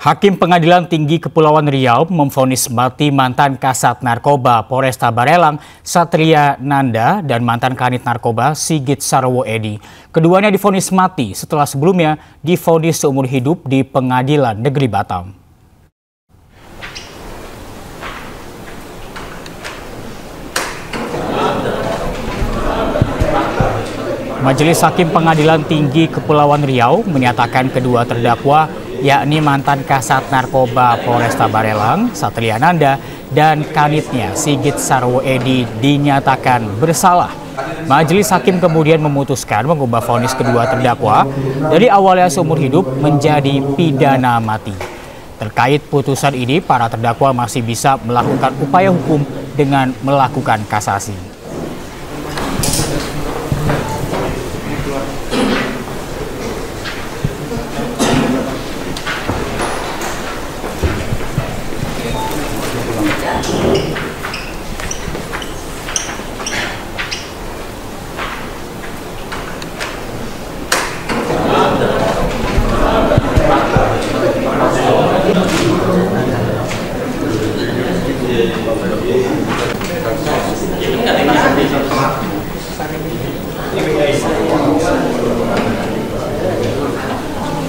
Hakim Pengadilan Tinggi Kepulauan Riau memvonis mati mantan Kasat Narkoba Polresta Barelang Satria Nanda dan mantan Kanit Narkoba Sigit Sarwo Edi. Keduanya divonis mati setelah sebelumnya divonis seumur hidup di Pengadilan Negeri Batam. Majelis Hakim Pengadilan Tinggi Kepulauan Riau menyatakan kedua terdakwa yakni mantan Kasat Narkoba Polresta Barelang, Satria Nanda, dan kanitnya Sigit Sarwo Edi dinyatakan bersalah. Majelis Hakim kemudian memutuskan mengubah vonis kedua terdakwa dari awalnya seumur hidup menjadi pidana mati. Terkait putusan ini, para terdakwa masih bisa melakukan upaya hukum dengan melakukan kasasi.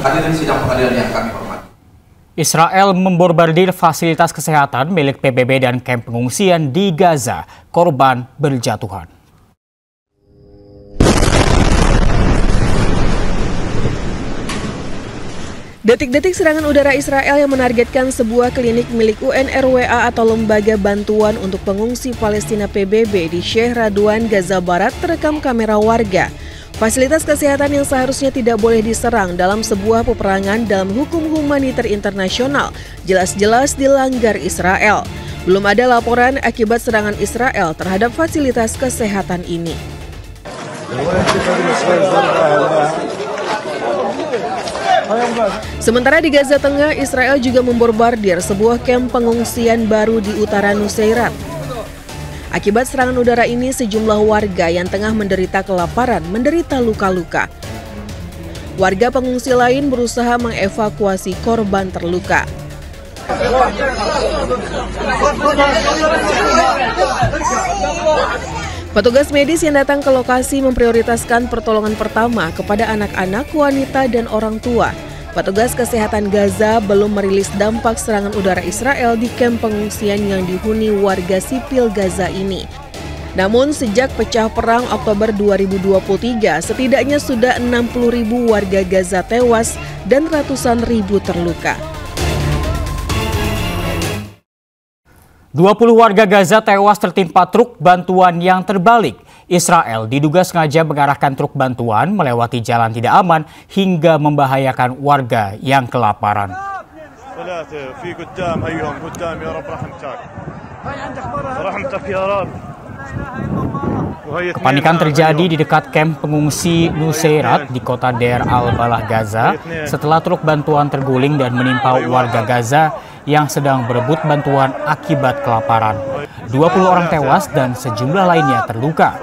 Hadirin sidang pengadilan yang kami hormati. Israel membombardir fasilitas kesehatan milik PBB dan kamp pengungsian di Gaza. Korban berjatuhan. Detik-detik serangan udara Israel yang menargetkan sebuah klinik milik UNRWA atau Lembaga Bantuan untuk Pengungsi Palestina PBB di Sheikh Radwan, Gaza Barat terekam kamera warga. Fasilitas kesehatan yang seharusnya tidak boleh diserang dalam sebuah peperangan dalam hukum humaniter internasional jelas-jelas dilanggar Israel. Belum ada laporan akibat serangan Israel terhadap fasilitas kesehatan ini. Sementara di Gaza Tengah, Israel juga membombardir sebuah kamp pengungsian baru di utara Nuseirat. Akibat serangan udara ini, sejumlah warga yang tengah menderita kelaparan menderita luka-luka. Warga pengungsi lain berusaha mengevakuasi korban terluka. Petugas medis yang datang ke lokasi memprioritaskan pertolongan pertama kepada anak-anak, wanita, dan orang tua. Petugas kesehatan Gaza belum merilis dampak serangan udara Israel di kamp pengungsian yang dihuni warga sipil Gaza ini. Namun sejak pecah perang Oktober 2023, setidaknya sudah 60.000 warga Gaza tewas dan ratusan ribu terluka. 20 warga Gaza tewas tertimpa truk bantuan yang terbalik. Israel diduga sengaja mengarahkan truk bantuan melewati jalan tidak aman hingga membahayakan warga yang kelaparan. Kepanikan terjadi di dekat kamp pengungsi Nuseirat di kota Deir al-Balah, Gaza, setelah truk bantuan terguling dan menimpa warga Gaza yang sedang berebut bantuan akibat kelaparan. 20 orang tewas dan sejumlah lainnya terluka.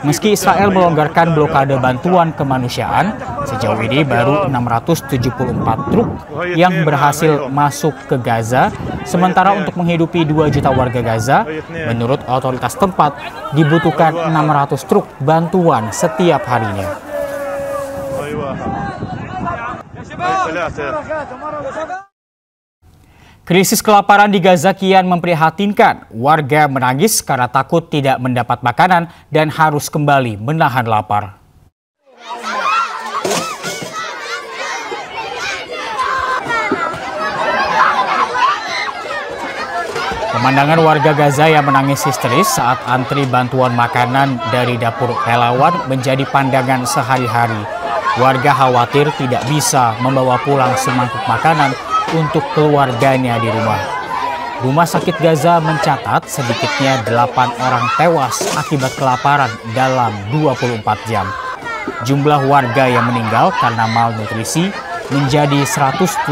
Meski Israel melonggarkan blokade bantuan kemanusiaan, sejauh ini baru 674 truk yang berhasil masuk ke Gaza, sementara untuk menghidupi 2 juta warga Gaza, menurut otoritas tempat, dibutuhkan 600 truk bantuan setiap harinya. Krisis kelaparan di Gaza kian memprihatinkan. Warga menangis karena takut tidak mendapat makanan dan harus kembali menahan lapar. Pemandangan warga Gaza yang menangis histeris saat antri bantuan makanan dari dapur relawan menjadi pandangan sehari-hari. Warga khawatir tidak bisa membawa pulang semangkuk makanan untuk keluarganya di rumah. Rumah Sakit Gaza mencatat sedikitnya 8 orang tewas akibat kelaparan dalam 24 jam. Jumlah warga yang meninggal karena malnutrisi menjadi 188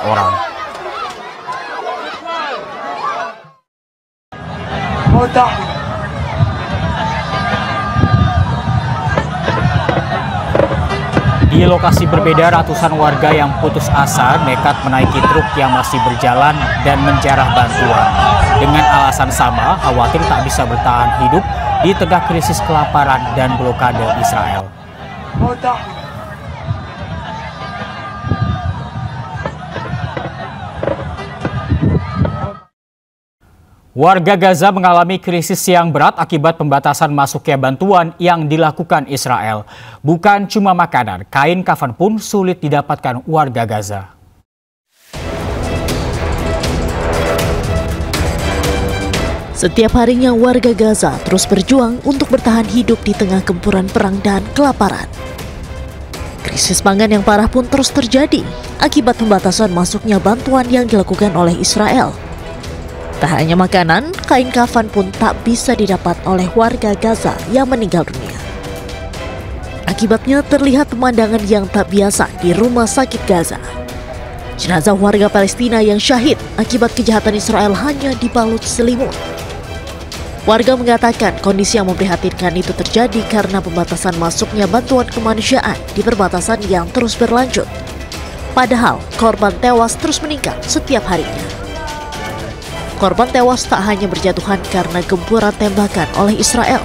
orang. Di lokasi berbeda, ratusan warga yang putus asa nekat menaiki truk yang masih berjalan dan menjarah bantuan. Dengan alasan sama, khawatir tak bisa bertahan hidup di tengah krisis kelaparan dan blokade Israel. Warga Gaza mengalami krisis yang berat akibat pembatasan masuknya bantuan yang dilakukan Israel. Bukan cuma makanan, kain kafan pun sulit didapatkan warga Gaza. Setiap harinya warga Gaza terus berjuang untuk bertahan hidup di tengah gempuran perang dan kelaparan. Krisis pangan yang parah pun terus terjadi akibat pembatasan masuknya bantuan yang dilakukan oleh Israel. Tak hanya makanan, kain kafan pun tak bisa didapat oleh warga Gaza yang meninggal dunia. Akibatnya terlihat pemandangan yang tak biasa di rumah sakit Gaza. Jenazah warga Palestina yang syahid akibat kejahatan Israel hanya dibalut selimut. Warga mengatakan kondisi yang memprihatinkan itu terjadi karena pembatasan masuknya bantuan kemanusiaan di perbatasan yang terus berlanjut. Padahal korban tewas terus meningkat setiap harinya. Korban tewas tak hanya berjatuhan karena gempuran tembakan oleh Israel.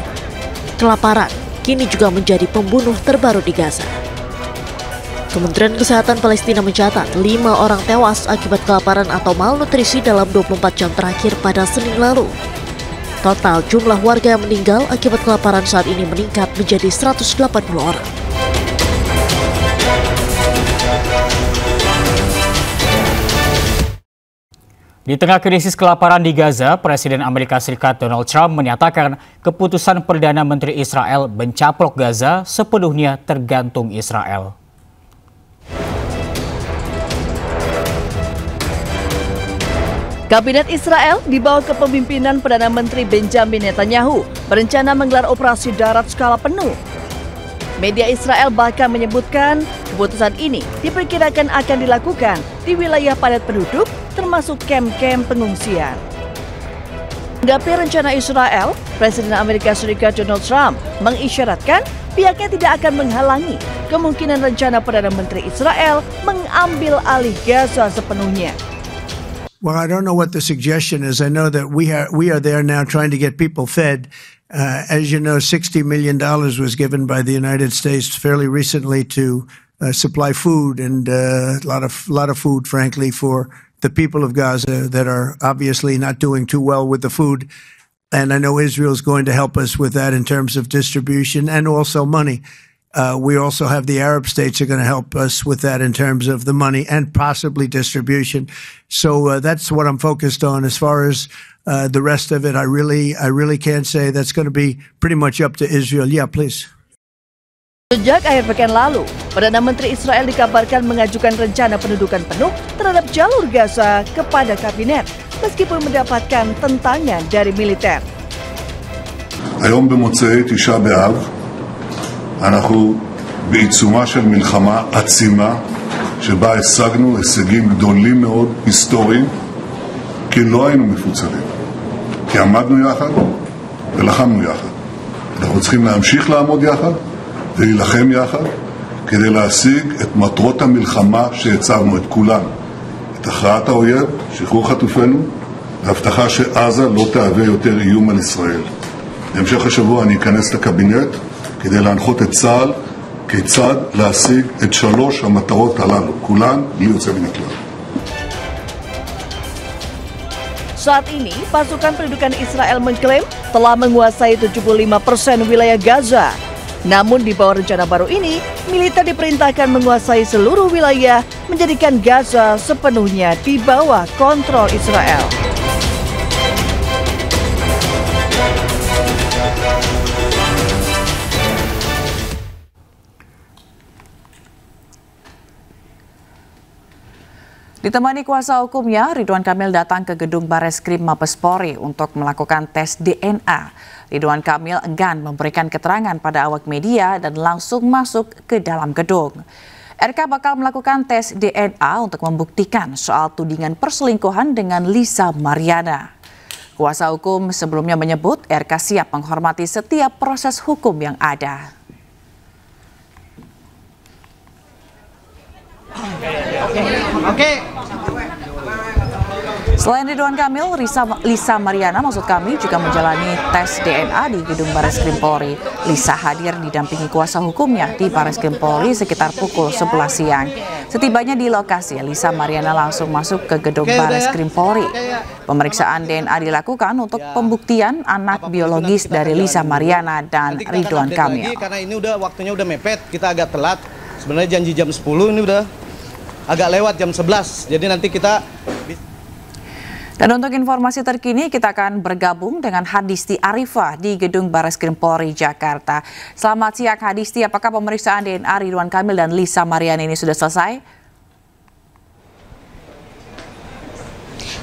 Kelaparan kini juga menjadi pembunuh terbaru di Gaza. Kementerian Kesehatan Palestina mencatat 5 orang tewas akibat kelaparan atau malnutrisi dalam 24 jam terakhir pada Senin lalu. Total jumlah warga yang meninggal akibat kelaparan saat ini meningkat menjadi 180 orang. Di tengah krisis kelaparan di Gaza, Presiden Amerika Serikat Donald Trump menyatakan keputusan Perdana Menteri Israel mencaplok Gaza sepenuhnya tergantung Israel. Kabinet Israel di bawah kepemimpinan Perdana Menteri Benjamin Netanyahu berencana menggelar operasi darat skala penuh. Media Israel bahkan menyebutkan keputusan ini diperkirakan akan dilakukan di wilayah padat penduduk termasuk kamp-kamp pengungsian. Menanggapi rencana Israel, Presiden Amerika Serikat Donald Trump mengisyaratkan pihaknya tidak akan menghalangi kemungkinan rencana Perdana Menteri Israel mengambil alih Gaza sepenuhnya. Well, I don't know what the suggestion is. I know that we are there now trying to get people fed. As you know, $60 million was given by the United States fairly recently to supply food and a lot of food, frankly, for the people of Gaza that are obviously not doing too well with the food. And I know Israel is going to help us with that in terms of distribution and also money. We also have the Arab states are going to help us with that in terms of the money and possibly distribution. So that's what I'm focused on. As far as the rest of it, I really can't say. That's going to be pretty much up to Israel. Yeah, please. Sejak akhir pekan lalu, Perdana Menteri Israel dikabarkan mengajukan rencana pendudukan penuh terhadap jalur Gaza kepada kabinet, meskipun mendapatkan tentangan dari militer. היום במוצאי תשעה באב אנחנו בעיצומה של מלחמה עצימה שבה השגנו הישגים גדולים מאוד היסטוריים כי לא היינו מפוצלים, כי עמדנו יחד ולחמנו יחד. אנחנו צריכים להמשיך לעמוד יחד ולהילחם יחד כדי להשיג את מטרות המלחמה שהצבנו, את כולן. את הכרעת האויב, שחרור חטופינו, והבטחה שעזה לא תהווה יותר איום על ישראל. בהמשך השבוע אני אכנס לקבינט כדי להנחות את צה"ל כיצד להשיג את 3 המטרות הללו, כולן בלי יוצא מן הכלל. Saat ini, pasukan pendudukan Israel mengklaim telah menguasai 75% wilayah Gaza. Namun di bawah rencana baru ini, militer diperintahkan menguasai seluruh wilayah, menjadikan Gaza sepenuhnya di bawah kontrol Israel. Ditemani kuasa hukumnya, Ridwan Kamil datang ke gedung Bareskrim Mabes Polri untuk melakukan tes DNA. Ridwan Kamil enggan memberikan keterangan pada awak media dan langsung masuk ke dalam gedung. RK bakal melakukan tes DNA untuk membuktikan soal tudingan perselingkuhan dengan Lisa Mariana. Kuasa hukum sebelumnya menyebut RK siap menghormati setiap proses hukum yang ada. Oke. Selain Ridwan Kamil, Lisa Mariana maksud kami juga menjalani tes DNA di gedung Bareskrim Polri. Lisa hadir didampingi kuasa hukumnya di Bareskrim Polri sekitar pukul 11 siang. Setibanya di lokasi, Lisa Mariana langsung masuk ke gedung Bareskrim Polri. Pemeriksaan DNA dilakukan untuk pembuktian anak biologis dari Lisa Mariana dan Ridwan Kamil. Karena ini waktunya udah mepet, kita agak telat. Sebenarnya janji jam 10, ini udah agak lewat jam 11. Jadi nanti kita... Dan untuk informasi terkini kita akan bergabung dengan Hadisti Arifah di Gedung Bareskrim Polri Jakarta. Selamat siang Hadisti, apakah pemeriksaan DNA Ridwan Kamil dan Lisa Mariana ini sudah selesai?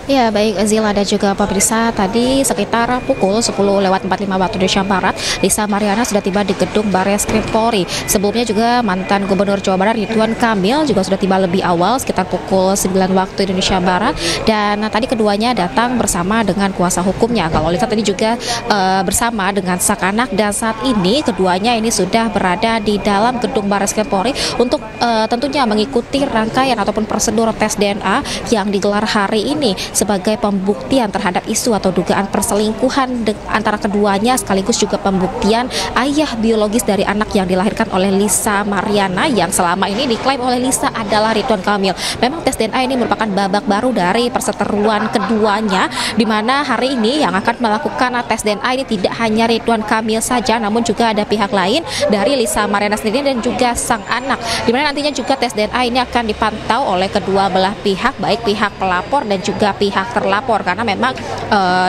Ya, baik Zila dan juga pemirsa, tadi sekitar pukul 10:45 waktu Indonesia Barat, Lisa Mariana sudah tiba di gedung Bareskrim Polri. Sebelumnya juga mantan Gubernur Jawa Barat Ridwan Kamil juga sudah tiba lebih awal sekitar pukul 9 waktu Indonesia Barat, dan tadi keduanya datang bersama dengan kuasa hukumnya. Kalau Lisa tadi juga bersama dengan sang anak, dan saat ini keduanya ini sudah berada di dalam gedung Bareskrim Polri untuk tentunya mengikuti rangkaian ataupun prosedur tes DNA yang digelar hari ini sebagai pembuktian terhadap isu atau dugaan perselingkuhan antara keduanya, sekaligus juga pembuktian ayah biologis dari anak yang dilahirkan oleh Lisa Mariana yang selama ini diklaim oleh Lisa adalah Ridwan Kamil. Memang tes DNA ini merupakan babak baru dari perseteruan keduanya, di mana hari ini yang akan melakukan tes DNA ini tidak hanya Ridwan Kamil saja, namun juga ada pihak lain dari Lisa Mariana sendiri dan juga sang anak, di mana nantinya juga tes DNA ini akan dipantau oleh kedua belah pihak, baik pihak pelapor dan juga pihak terlapor, karena memang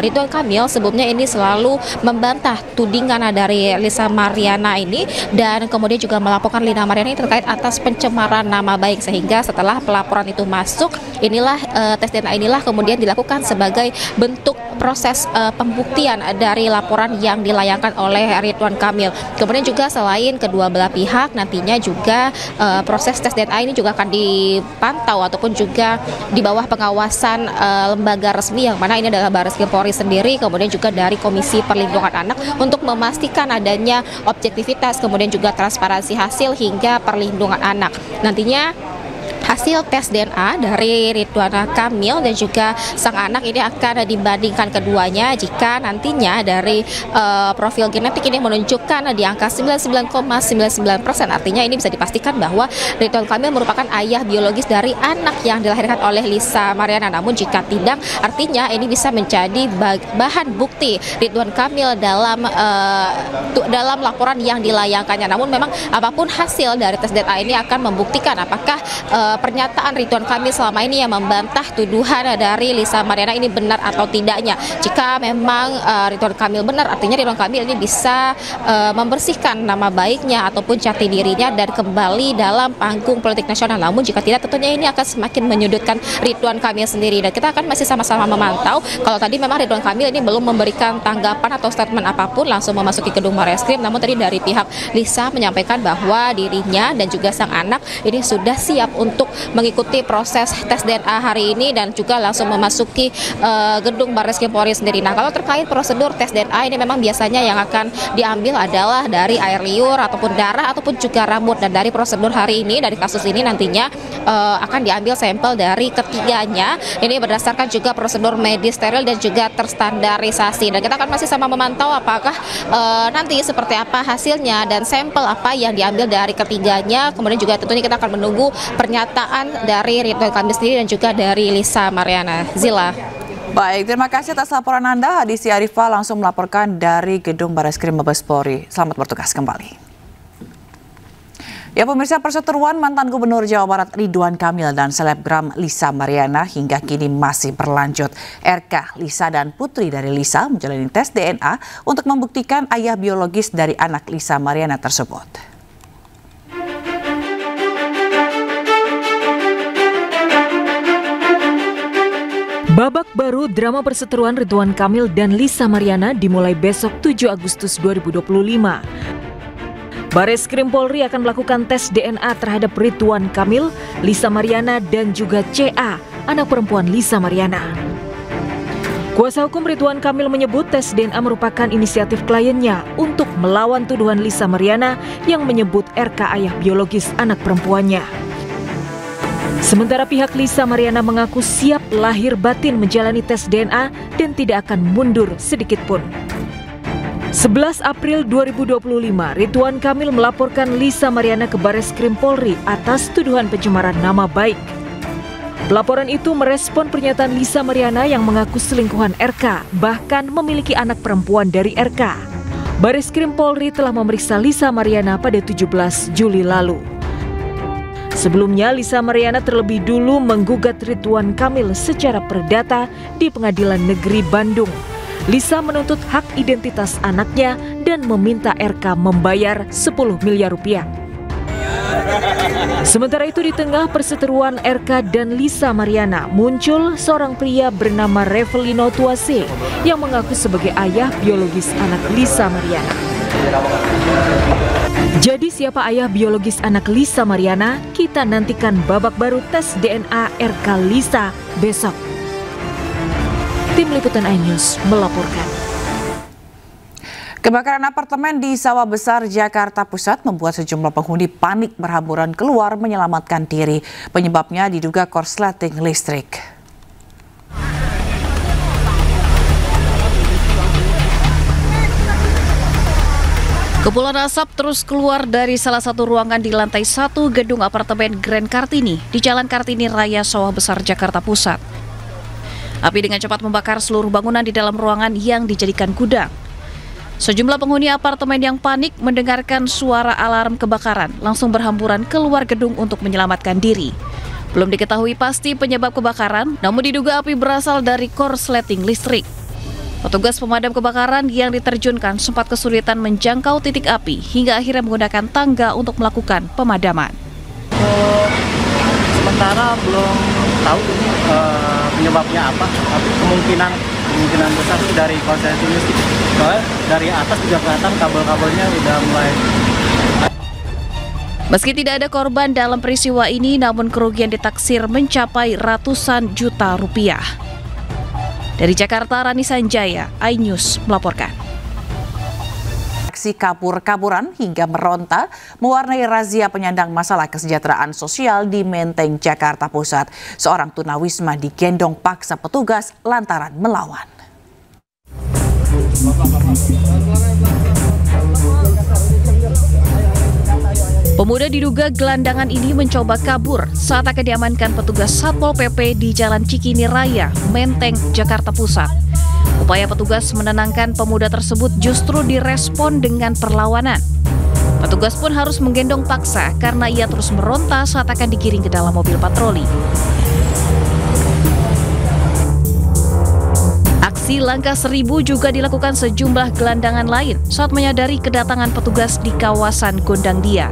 Ridwan Kamil sebelumnya ini selalu membantah tudingan dari Lisa Mariana ini, dan kemudian juga melaporkan Lisa Mariana ini terkait atas pencemaran nama baik, sehingga setelah pelaporan itu masuk, inilah tes DNA inilah kemudian dilakukan sebagai bentuk proses pembuktian dari laporan yang dilayangkan oleh Ridwan Kamil. Kemudian juga selain kedua belah pihak, nantinya juga proses tes DNA ini juga akan dipantau ataupun juga di bawah pengawasan lembaga resmi, yang mana ini adalah Bareskrim Polri sendiri, kemudian juga dari Komisi Perlindungan Anak, untuk memastikan adanya objektivitas, kemudian juga transparansi hasil hingga perlindungan anak. Nantinya hasil tes DNA dari Ridwan Kamil dan juga sang anak ini akan dibandingkan keduanya. Jika nantinya dari profil genetik ini menunjukkan di angka 99,99%, artinya ini bisa dipastikan bahwa Ridwan Kamil merupakan ayah biologis dari anak yang dilahirkan oleh Lisa Mariana. Namun jika tidak, artinya ini bisa menjadi bahan bukti Ridwan Kamil dalam laporan yang dilayangkannya. Namun memang apapun hasil dari tes DNA ini akan membuktikan apakah pernyataan Ridwan Kamil selama ini yang membantah tuduhan dari Lisa Mariana ini benar atau tidaknya. Jika memang Ridwan Kamil benar, artinya Ridwan Kamil ini bisa membersihkan nama baiknya ataupun jati dirinya dan kembali dalam panggung politik nasional. Namun jika tidak, tentunya ini akan semakin menyudutkan Ridwan Kamil sendiri, dan kita akan masih sama-sama memantau. Kalau tadi memang Ridwan Kamil ini belum memberikan tanggapan atau statement apapun langsung memasuki gedung Bareskrim, namun tadi dari pihak Lisa menyampaikan bahwa dirinya dan juga sang anak ini sudah siap untuk mengikuti proses tes DNA hari ini dan juga langsung memasuki gedung Bareskrim Polri sendiri. Nah, kalau terkait prosedur tes DNA ini memang biasanya yang akan diambil adalah dari air liur ataupun darah ataupun juga rambut, dan dari prosedur hari ini dari kasus ini nantinya akan diambil sampel dari ketiganya. Ini berdasarkan juga prosedur medis steril dan juga terstandarisasi, dan kita akan masih sama memantau apakah nanti seperti apa hasilnya dan sampel apa yang diambil dari ketiganya. Kemudian juga tentunya kita akan menunggu pernyataan dari Ridwan Kamil sendiri dan juga dari Lisa Mariana. Zila. Baik, terima kasih atas laporan Anda. Hadisti Arifah langsung melaporkan dari Gedung Bareskrim Mabes Polri. Selamat bertugas kembali. Ya pemirsa, perseteruan mantan Gubernur Jawa Barat Ridwan Kamil dan selebgram Lisa Mariana hingga kini masih berlanjut. RK, Lisa dan putri dari Lisa menjalani tes DNA untuk membuktikan ayah biologis dari anak Lisa Mariana tersebut. Babak baru drama perseteruan Ridwan Kamil dan Lisa Mariana dimulai besok 7 Agustus 2025. Bareskrim Polri akan melakukan tes DNA terhadap Ridwan Kamil, Lisa Mariana, dan juga CA, anak perempuan Lisa Mariana. Kuasa hukum Ridwan Kamil menyebut tes DNA merupakan inisiatif kliennya untuk melawan tuduhan Lisa Mariana yang menyebut RK ayah biologis anak perempuannya. Sementara pihak Lisa Mariana mengaku siap lahir batin menjalani tes DNA dan tidak akan mundur sedikit pun. 11 April 2025, Ridwan Kamil melaporkan Lisa Mariana ke Bareskrim Polri atas tuduhan pencemaran nama baik. Pelaporan itu merespon pernyataan Lisa Mariana yang mengaku selingkuhan RK, bahkan memiliki anak perempuan dari RK. Bareskrim Polri telah memeriksa Lisa Mariana pada 17 Juli lalu. Sebelumnya, Lisa Mariana terlebih dulu menggugat Ridwan Kamil secara perdata di Pengadilan Negeri Bandung. Lisa menuntut hak identitas anaknya dan meminta RK membayar 10 miliar rupiah. Sementara itu, di tengah perseteruan RK dan Lisa Mariana, muncul seorang pria bernama Revelino Tuase yang mengaku sebagai ayah biologis anak Lisa Mariana. Jadi siapa ayah biologis anak Lisa Mariana? Kita nantikan babak baru tes DNA RK Lisa besok. Tim Liputan iNews melaporkan. Kebakaran apartemen di Sawah Besar, Jakarta Pusat membuat sejumlah penghuni panik berhamburan keluar menyelamatkan diri. Penyebabnya diduga korsleting listrik. Kepulan asap terus keluar dari salah satu ruangan di lantai 1 gedung apartemen Grand Kartini di Jalan Kartini Raya, Sawah Besar, Jakarta Pusat. Api dengan cepat membakar seluruh bangunan di dalam ruangan yang dijadikan gudang. Sejumlah penghuni apartemen yang panik mendengarkan suara alarm kebakaran langsung berhamburan keluar gedung untuk menyelamatkan diri. Belum diketahui pasti penyebab kebakaran, namun diduga api berasal dari korsleting listrik. Petugas pemadam kebakaran yang diterjunkan sempat kesulitan menjangkau titik api hingga akhirnya menggunakan tangga untuk melakukan pemadaman. Sementara belum tahu ini penyebabnya apa, tapi kemungkinan besar itu dari korsleting listrik. Soalnya dari atas juga kelihatan kabel-kabelnya udah mulai. Meski tidak ada korban dalam peristiwa ini, namun kerugian ditaksir mencapai ratusan juta rupiah. Dari Jakarta, Rani Sanjaya, iNews melaporkan. Aksi kabur-kaburan hingga meronta mewarnai razia penyandang masalah kesejahteraan sosial di Menteng, Jakarta Pusat. Seorang tunawisma digendong paksa petugas lantaran melawan. Pemuda diduga gelandangan ini mencoba kabur saat akan diamankan petugas Satpol PP di Jalan Cikini Raya, Menteng, Jakarta Pusat. Upaya petugas menenangkan pemuda tersebut justru direspon dengan perlawanan. Petugas pun harus menggendong paksa karena ia terus meronta saat akan digiring ke dalam mobil patroli. Aksi langkah 1000 juga dilakukan sejumlah gelandangan lain saat menyadari kedatangan petugas di kawasan Gondang Dia.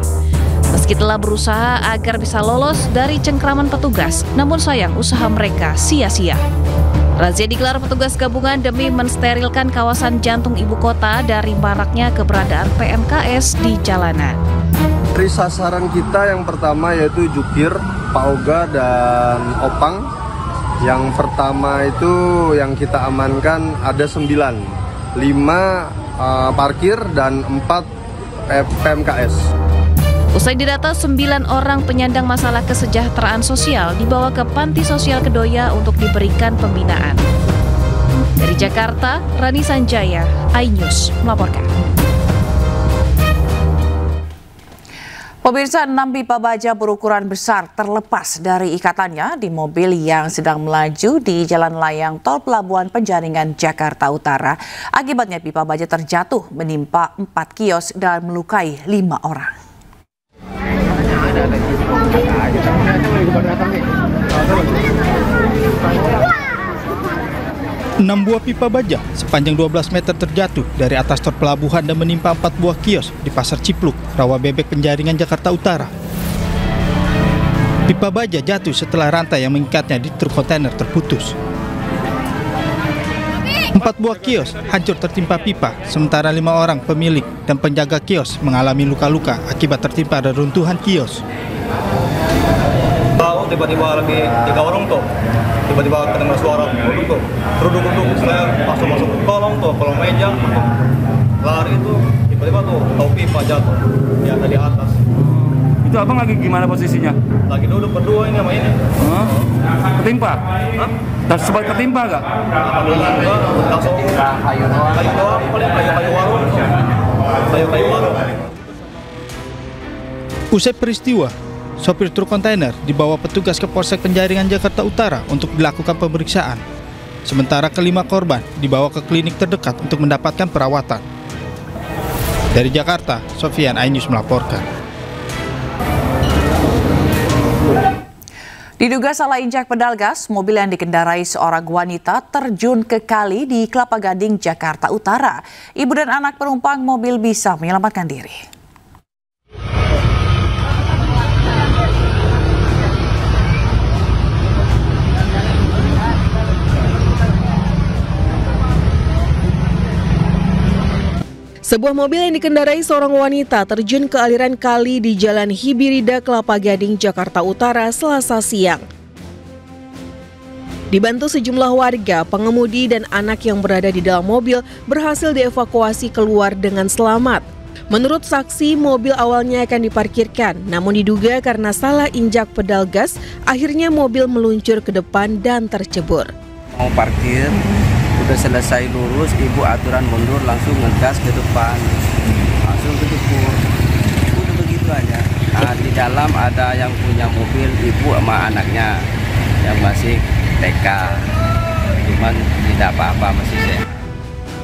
Meski telah berusaha agar bisa lolos dari cengkraman petugas, namun sayang usaha mereka sia-sia. Razia digelar petugas gabungan demi mensterilkan kawasan jantung ibu kota dari maraknya keberadaan PMKS di jalanan. Dari sasaran kita yang pertama yaitu jupir, Pauga, dan Opang. Yang pertama itu yang kita amankan ada 9, 5 parkir dan 4 PMKS. Usai didata, 9 orang penyandang masalah kesejahteraan sosial dibawa ke Panti Sosial Kedoya untuk diberikan pembinaan. Dari Jakarta, Rani Sanjaya, iNews melaporkan. Pemirsa, 6 pipa baja berukuran besar terlepas dari ikatannya di mobil yang sedang melaju di Jalan Layang Tol Pelabuhan Penjaringan, Jakarta Utara. Akibatnya pipa baja terjatuh menimpa 4 kios dan melukai 5 orang. 6 buah pipa baja sepanjang 12 meter terjatuh dari atas tor pelabuhan dan menimpa 4 buah kios di Pasar Cipluk, Rawa Bebek, Penjaringan, Jakarta Utara. Pipa baja jatuh setelah rantai yang mengikatnya di truk kontainer terputus. 4 buah kios hancur tertimpa pipa, sementara 5 orang pemilik dan penjaga kios mengalami luka-luka akibat tertimpa reruntuhan kios. Tiba-tiba lagi 3 warung tuh, tiba-tiba kedengar suara kerudung, saya langsung masuk ke kolong meja, lari itu, tiba-tiba tuh tahu pipa jatuh, ya dari atas. Itu abang lagi gimana posisinya? Lagi duduk berdua ini sama ini. Ketimpa? Dan sempat ketimpa nggak? Langsung kayu doang, paling kayu warung. Kayu warung. Usai peristiwa, sopir truk kontainer dibawa petugas ke Polsek Penjaringan Jakarta Utara untuk dilakukan pemeriksaan. Sementara kelima korban dibawa ke klinik terdekat untuk mendapatkan perawatan. Dari Jakarta, Sofian, iNews melaporkan. Diduga salah injak pedal gas, mobil yang dikendarai seorang wanita terjun ke kali di Kelapa Gading, Jakarta Utara. Ibu dan anak penumpang mobil bisa menyelamatkan diri. Sebuah mobil yang dikendarai seorang wanita terjun ke aliran kali di Jalan Hibirida, Kelapa Gading, Jakarta Utara, Selasa siang. Dibantu sejumlah warga, pengemudi dan anak yang berada di dalam mobil berhasil dievakuasi keluar dengan selamat. Menurut saksi, mobil awalnya akan diparkirkan, namun diduga karena salah injak pedal gas, akhirnya mobil meluncur ke depan dan tercebur. Mau parkir, udah selesai lurus, ibu aturan mundur langsung ngegas ke depan, langsung kejebur. Udah begitu aja. Nah, di dalam ada yang punya mobil, ibu sama anaknya yang masih TK, cuman tidak apa-apa, masih sehat.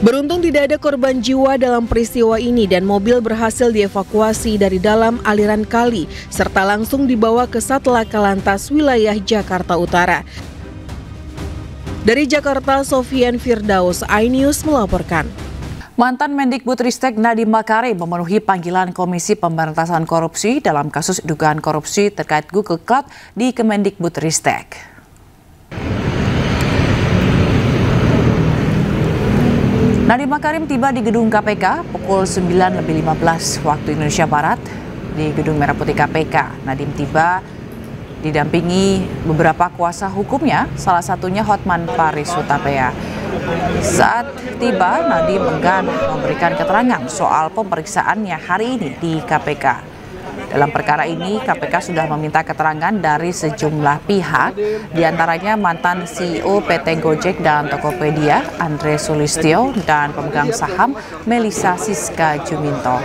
Beruntung tidak ada korban jiwa dalam peristiwa ini dan mobil berhasil dievakuasi dari dalam aliran kali serta langsung dibawa ke Satelaka Lantas wilayah Jakarta Utara. Dari Jakarta, Sofian Firdaus, iNews melaporkan. Mantan Mendikbudristek Nadiem Makarim memenuhi panggilan Komisi Pemberantasan Korupsi dalam kasus dugaan korupsi terkait Google Cloud di Kemendikbudristek. Nadiem Makarim tiba di gedung KPK pukul 9:15 waktu Indonesia Barat di Gedung Merah Putih KPK. Nadiem tiba didampingi beberapa kuasa hukumnya, salah satunya Hotman Paris Hutapea. Saat tiba, Nadiem enggan memberikan keterangan soal pemeriksaannya hari ini di KPK. Dalam perkara ini, KPK sudah meminta keterangan dari sejumlah pihak, diantaranya mantan CEO PT Gojek dan Tokopedia, Andre Sulistyo, dan pemegang saham Melisa Siska Juminto.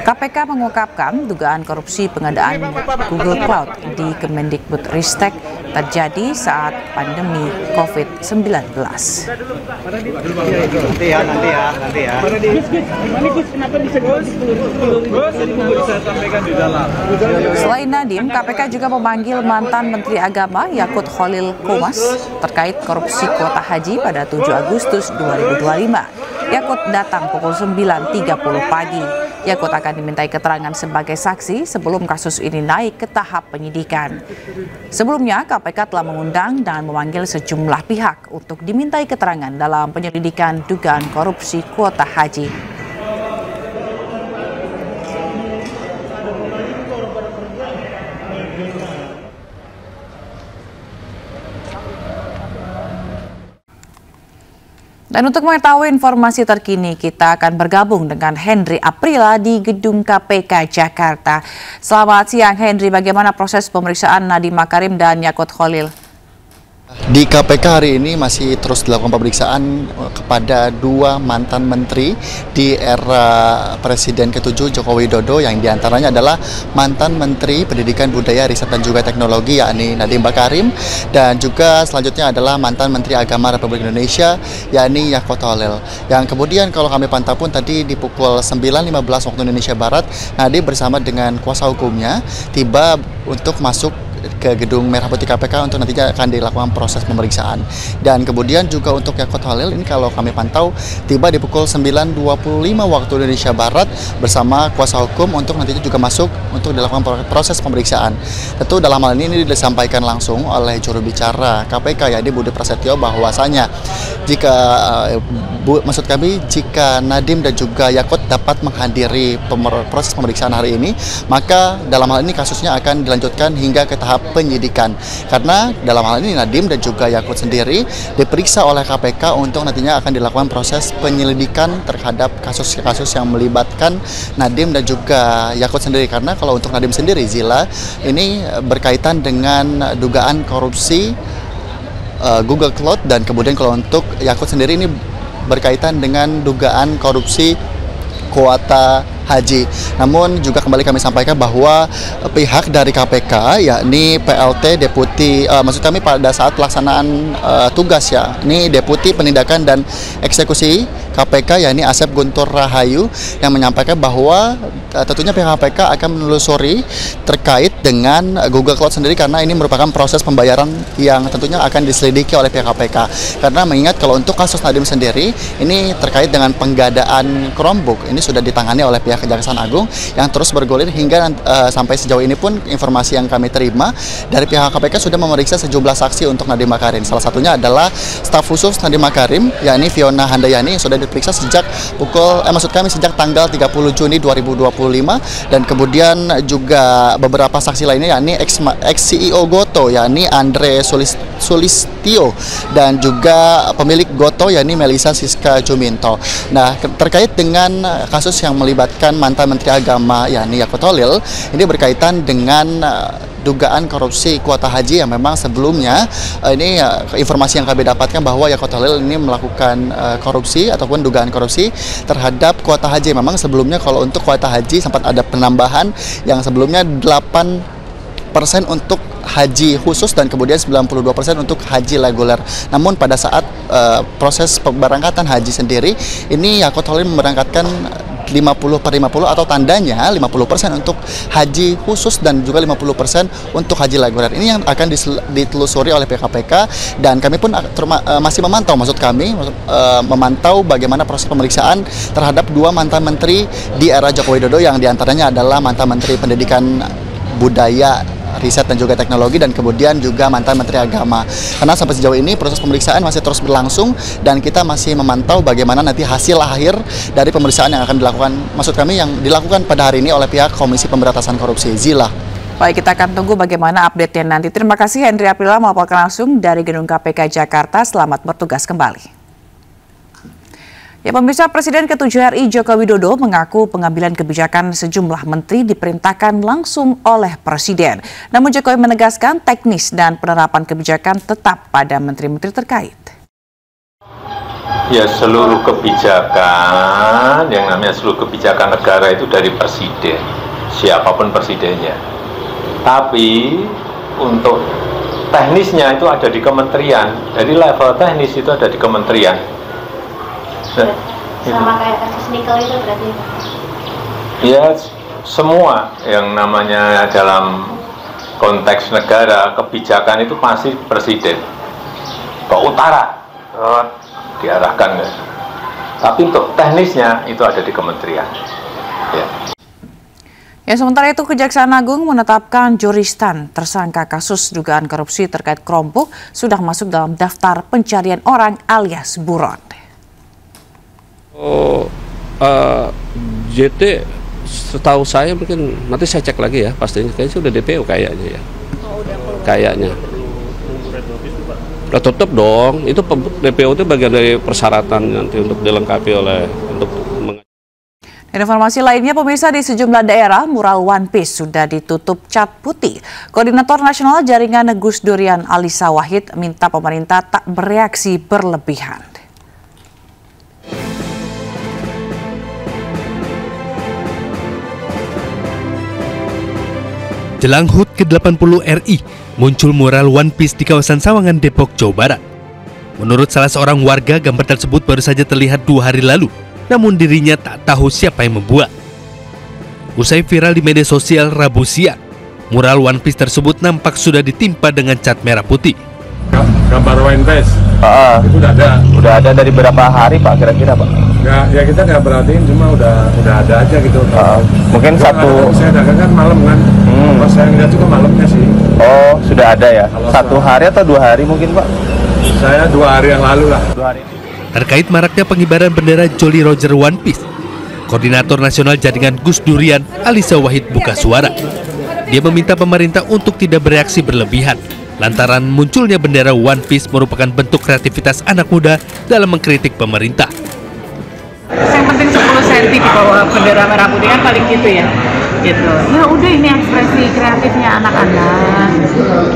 KPK mengungkapkan dugaan korupsi pengadaan Google Cloud di Kemendikbudristek terjadi saat pandemi COVID-19. Nanti ya. Selain Nadiem, KPK juga memanggil mantan Menteri Agama Yakut Khalil Komas terkait korupsi kuota haji pada 7 Agustus 2025. Yakut datang pukul 9.30 pagi. Yakut akan dimintai keterangan sebagai saksi sebelum kasus ini naik ke tahap penyidikan. Sebelumnya, KPK telah mengundang dan memanggil sejumlah pihak untuk dimintai keterangan dalam penyelidikan dugaan korupsi kuota haji. Dan untuk mengetahui informasi terkini, kita akan bergabung dengan Henry Aprila di Gedung KPK Jakarta. Selamat siang Henry, bagaimana proses pemeriksaan Nadiem Makarim dan Yakut Khalil? Di KPK hari ini masih terus dilakukan pemeriksaan kepada dua mantan menteri di era Presiden ke-7 Joko Widodo, yang diantaranya adalah mantan Menteri Pendidikan, Budaya, Riset dan juga Teknologi yakni Nadiem Makarim, dan juga selanjutnya adalah mantan Menteri Agama Republik Indonesia yakni Yakut Khalil. Yang kemudian kalau kami pantau pun tadi di pukul 9.15 waktu Indonesia Barat, Nadiem bersama dengan kuasa hukumnya tiba untuk masuk ke Gedung Merah Putih KPK untuk nantinya akan dilakukan proses pemeriksaan. Dan kemudian juga untuk Yakut Khalil ini kalau kami pantau tiba di pukul 9.25 waktu Indonesia Barat bersama kuasa hukum untuk nantinya juga masuk untuk dilakukan proses pemeriksaan. Tentu dalam hal ini disampaikan langsung oleh juru bicara KPK yakni Budi Prasetyo bahwasanya jika Nadiem dan juga Yakut dapat menghadiri proses pemeriksaan hari ini, maka dalam hal ini kasusnya akan dilanjutkan hingga ke tahap penyidikan. Karena dalam hal ini Nadiem dan juga Yakut sendiri diperiksa oleh KPK untuk nantinya akan dilakukan proses penyelidikan terhadap kasus-kasus yang melibatkan Nadiem dan juga Yakut sendiri. Karena kalau untuk Nadiem sendiri, Zila, ini berkaitan dengan dugaan korupsi Google Cloud, dan kemudian kalau untuk Yakut sendiri ini berkaitan dengan dugaan korupsi kuota haji. Namun juga kembali kami sampaikan bahwa pihak dari KPK, yakni PLT Deputi, maksud kami pada saat pelaksanaan tugas ya, ini Deputi Penindakan dan Eksekusi KPK, yakni Asep Guntur Rahayu, yang menyampaikan bahwa tentunya pihak KPK akan menelusuri terkait dengan Google Cloud sendiri, karena ini merupakan proses pembayaran yang tentunya akan diselidiki oleh pihak KPK. Karena mengingat kalau untuk kasus Nadiem sendiri, ini terkait dengan penggadaan Chromebook, ini sudah ditangani oleh pihak Kejaksaan Agung yang terus bergulir hingga sampai sejauh ini pun informasi yang kami terima dari pihak KPK sudah memeriksa sejumlah saksi untuk Nadiem Makarim. Salah satunya adalah staf khusus Nadiem Makarim, yakni Fiona Handayani, yang sudah diperiksa sejak sejak tanggal 30 Juni 2025, dan kemudian juga beberapa saksi lainnya, yakni ex-CEO Goto, yakni Andre Sulistio, dan juga pemilik Goto, yakni Melisa Siska Juminto. Nah, terkait dengan kasus yang melibatkan mantan Menteri Agama, yakni Yakut Holil, ini berkaitan dengan dugaan korupsi kuota haji yang memang sebelumnya ini informasi yang kami dapatkan bahwa Yakut Holil ini melakukan korupsi ataupun dugaan korupsi terhadap kuota haji. Memang sebelumnya kalau untuk kuota haji sempat ada penambahan yang sebelumnya 8% untuk haji khusus dan kemudian 92% untuk haji reguler. Namun pada saat proses pemberangkatan haji sendiri, ini Yakut Holil memberangkatkan 50/50 atau tandanya 50% untuk haji khusus dan juga 50% untuk haji reguler. Ini yang akan ditelusuri oleh pihak KPK, dan kami pun masih memantau, memantau bagaimana proses pemeriksaan terhadap dua mantan menteri di era Joko Widodo, yang diantaranya adalah mantan Menteri Pendidikan, Budaya, Riset dan juga Teknologi, dan kemudian juga mantan Menteri Agama. Karena sampai sejauh ini proses pemeriksaan masih terus berlangsung, dan kita masih memantau bagaimana nanti hasil akhir dari pemeriksaan yang akan dilakukan, yang dilakukan pada hari ini oleh pihak Komisi Pemberantasan Korupsi. Zila. Baik, kita akan tunggu bagaimana update-nya nanti. Terima kasih Henry Aprila melaporkan langsung dari Gedung KPK Jakarta. Selamat bertugas kembali. Ya, pemirsa, Presiden ke-7 RI Joko Widodo mengaku pengambilan kebijakan sejumlah menteri diperintahkan langsung oleh Presiden. Namun Jokowi menegaskan teknis dan penerapan kebijakan tetap pada menteri-menteri terkait. Ya, seluruh kebijakan, yang namanya seluruh kebijakan negara itu dari Presiden, siapapun presidennya. Tapi untuk teknisnya itu ada di kementerian, jadi level teknis itu ada di kementerian. Sama kayak kasus nikel itu berarti? Ya, semua yang namanya dalam konteks negara, kebijakan itu pasti Presiden ke utara diarahkan. Tapi untuk teknisnya itu ada di kementerian. Ya, sementara itu Kejaksaan Agung menetapkan Joristan, tersangka kasus dugaan korupsi terkait Chromebook, sudah masuk dalam daftar pencarian orang alias buron. JT setahu saya, mungkin nanti saya cek lagi ya, pastinya kayaknya sudah DPO kayaknya ya. Kayaknya. Udah tutup dong, itu DPO itu bagian dari persyaratan nanti untuk dilengkapi oleh Dan informasi lainnya, pemirsa, di sejumlah daerah mural One Piece sudah ditutup cat putih. Koordinator Nasional Jaringan Gus Durian Alisa Wahid minta pemerintah tak bereaksi berlebihan. Jelang HUT ke-80 RI, muncul mural One Piece di kawasan Sawangan, Depok, Jawa Barat. Menurut salah seorang warga, gambar tersebut baru saja terlihat 2 hari lalu, namun dirinya tak tahu siapa yang membuat. Usai viral di media sosial Rabu siang, mural One Piece tersebut nampak sudah ditimpa dengan cat merah putih. Gambar One Piece? Itu udah ada dari berapa hari Pak kira-kira Pak? Ya kita nggak perhatiin, cuma udah ada aja gitu. Mungkin satu. Saya dagang kan malam kan. Pas saya lihat juga malamnya sih. Oh, sudah ada ya. Satu hari atau 2 hari mungkin Pak? Saya 2 hari yang lalu lah. 2 hari. Terkait maraknya pengibaran bendera Jolly Roger One Piece, Koordinator Nasional Jaringan Gus Durian, Alisa Wahid buka suara. Dia meminta pemerintah untuk tidak bereaksi berlebihan, lantaran munculnya bendera One Piece merupakan bentuk kreativitas anak muda dalam mengkritik pemerintah. Yang penting 10 cm di bawah bendera merah putih kan paling gitu ya. Gitu. Ya udah, ini ekspresi kreatifnya anak-anak.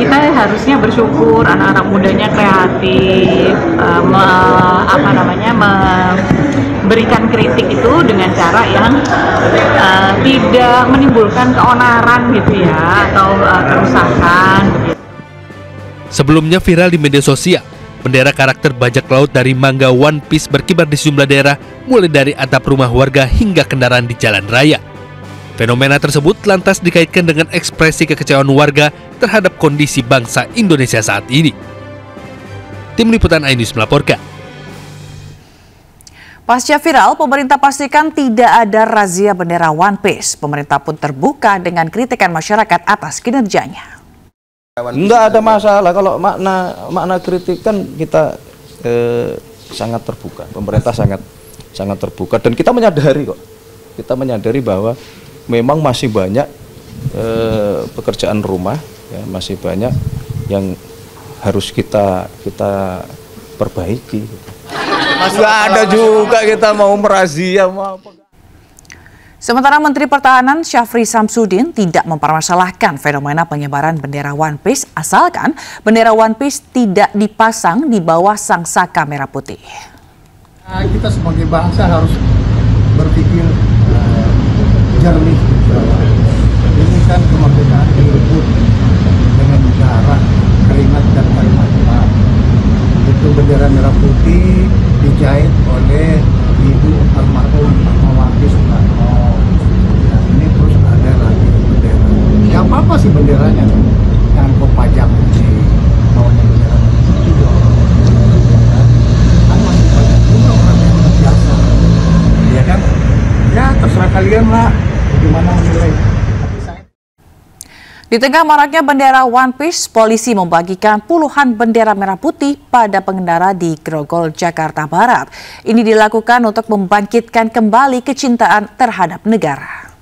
Kita harusnya bersyukur anak-anak mudanya kreatif, memberikan kritik itu dengan cara yang tidak menimbulkan keonaran gitu ya, atau kerusakan. Sebelumnya viral di media sosial, bendera karakter bajak laut dari manga One Piece berkibar di sejumlah daerah, mulai dari atap rumah warga hingga kendaraan di jalan raya. Fenomena tersebut lantas dikaitkan dengan ekspresi kekecewaan warga terhadap kondisi bangsa Indonesia saat ini. Tim Liputan iNews melaporkan. Pasca viral, pemerintah pastikan tidak ada razia bendera One Piece. Pemerintah pun terbuka dengan kritikan masyarakat atas kinerjanya. Enggak ada masalah, kalau makna kritik kan kita sangat terbuka. Pemerintah sangat terbuka, dan kita menyadari kok. Kita menyadari bahwa memang masih banyak pekerjaan rumah, ya, masih banyak yang harus kita perbaiki. Masih ada juga kita mau merazia, mau apa. Sementara Menteri Pertahanan Syafri Samsudin tidak mempermasalahkan fenomena penyebaran bendera One Piece asalkan bendera One Piece tidak dipasang di bawah sangsaka merah putih. Kita sebagai bangsa harus berpikir jernih. Ini kan kemerdekaan direbut dengan darah, keringat dan air mata. Itu bendera merah putih dijahit oleh Ibu almarhum Megawati Soekarno. Nah, ini terus ada lagi bendera. Ya apa sih benderanya? Jangan kau pajak di bawahnya bendera putih dong. Kan masih banyak juga orang yang biasa. Ya kan? Ya terserah kalian lah bagaimana menilai. Di tengah maraknya bendera One Piece, polisi membagikan puluhan bendera merah putih pada pengendara di Grogol, Jakarta Barat. Ini dilakukan untuk membangkitkan kembali kecintaan terhadap negara.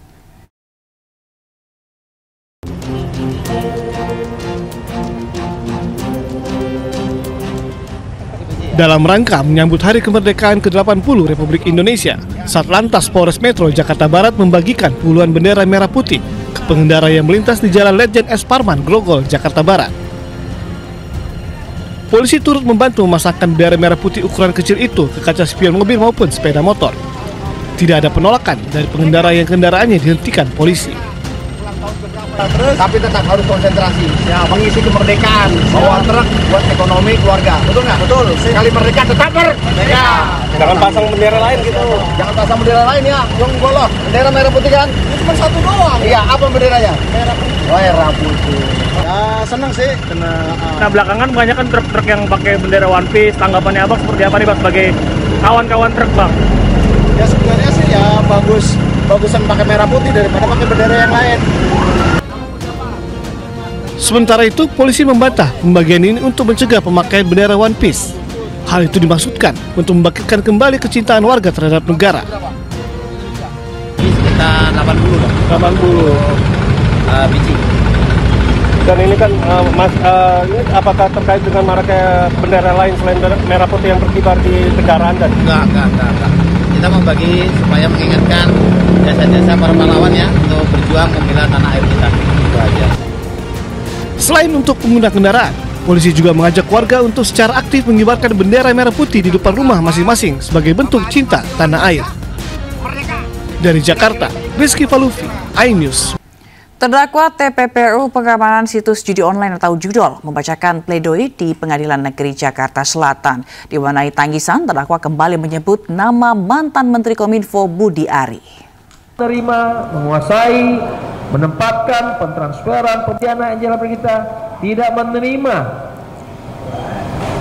Dalam rangka menyambut Hari Kemerdekaan ke-80 Republik Indonesia, Satlantas Polres Metro Jakarta Barat membagikan puluhan bendera merah putih ke pengendara yang melintas di Jalan Letjen S. Parman, Grogol, Jakarta Barat. Polisi turut membantu memasangkan bendera merah putih ukuran kecil itu ke kaca spion mobil maupun sepeda motor. Tidak ada penolakan dari pengendara yang kendaraannya dihentikan polisi. Tapi tetap harus konsentrasi, ya, mengisi kemerdekaan, bawa truk buat ekonomi keluarga, betul nggak? Betul. Sekali merdeka tetap merdeka. Jangan pasang bendera lain gitu. Jangan pasang bendera lain ya, yang golok. Bendera merah putih kan? Ini cuma satu doang. Iya, apa benderanya? Merah putih. Merah putih. Ya seneng sih. Nah belakangan banyak kan truk-truk yang pakai bendera One Piece. Tanggapannya Abang seperti apa nih Bang sebagai kawan-kawan truk Bang? Ya sebenarnya sih ya bagusan pakai merah putih daripada pakai bendera yang lain. Sementara itu, polisi membantah pembagian ini untuk mencegah pemakaian bendera One Piece. Hal itu dimaksudkan untuk membangkitkan kembali kecintaan warga terhadap negara. Sekitar 80 biji. Dan ini kan ini apakah terkait dengan maraknya bendera lain selain merah putih yang berkibar di kendaraan dan? Enggak. Kita membagi supaya mengingatkan jasa-jasa para pahlawan ya untuk berjuang membela tanah air kita. Itu aja. Selain untuk pengguna kendaraan, polisi juga mengajak warga untuk secara aktif mengibarkan bendera merah putih di depan rumah masing-masing sebagai bentuk cinta tanah air. Dari Jakarta, Rizky Falufi, iNews. Terdakwa TPPU pengamanan situs judi online atau Judol membacakan pledoi di Pengadilan Negeri Jakarta Selatan. Diwarnai tangisan, terdakwa kembali menyebut nama mantan Menteri Kominfo Budi Ari. Menerima, menguasai, menempatkan pentransferan pidana yang kita tidak menerima.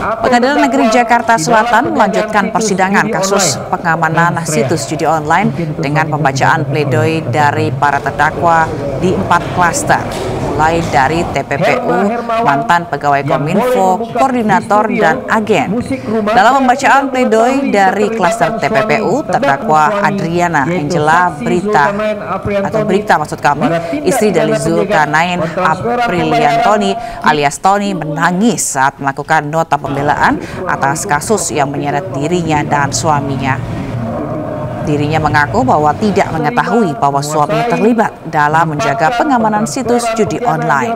Pengadilan Negeri Jakarta Selatan melanjutkan persidangan kasus pengamanan situs judi online dengan pembacaan pledoi dari para terdakwa di 4 klaster. mulai dari TPPU, mantan pegawai Kominfo, koordinator, dan agen. Dalam pembacaan pledoi dari klaster TPPU, terdakwa Adriana Angela Brikta istri dari Zulkarnain Apriliantoni alias Tony menangis saat melakukan nota pembelaan atas kasus yang menyeret dirinya dan suaminya. Dirinya mengaku bahwa tidak mengetahui bahwa suaminya terlibat dalam menjaga pengamanan situs judi online.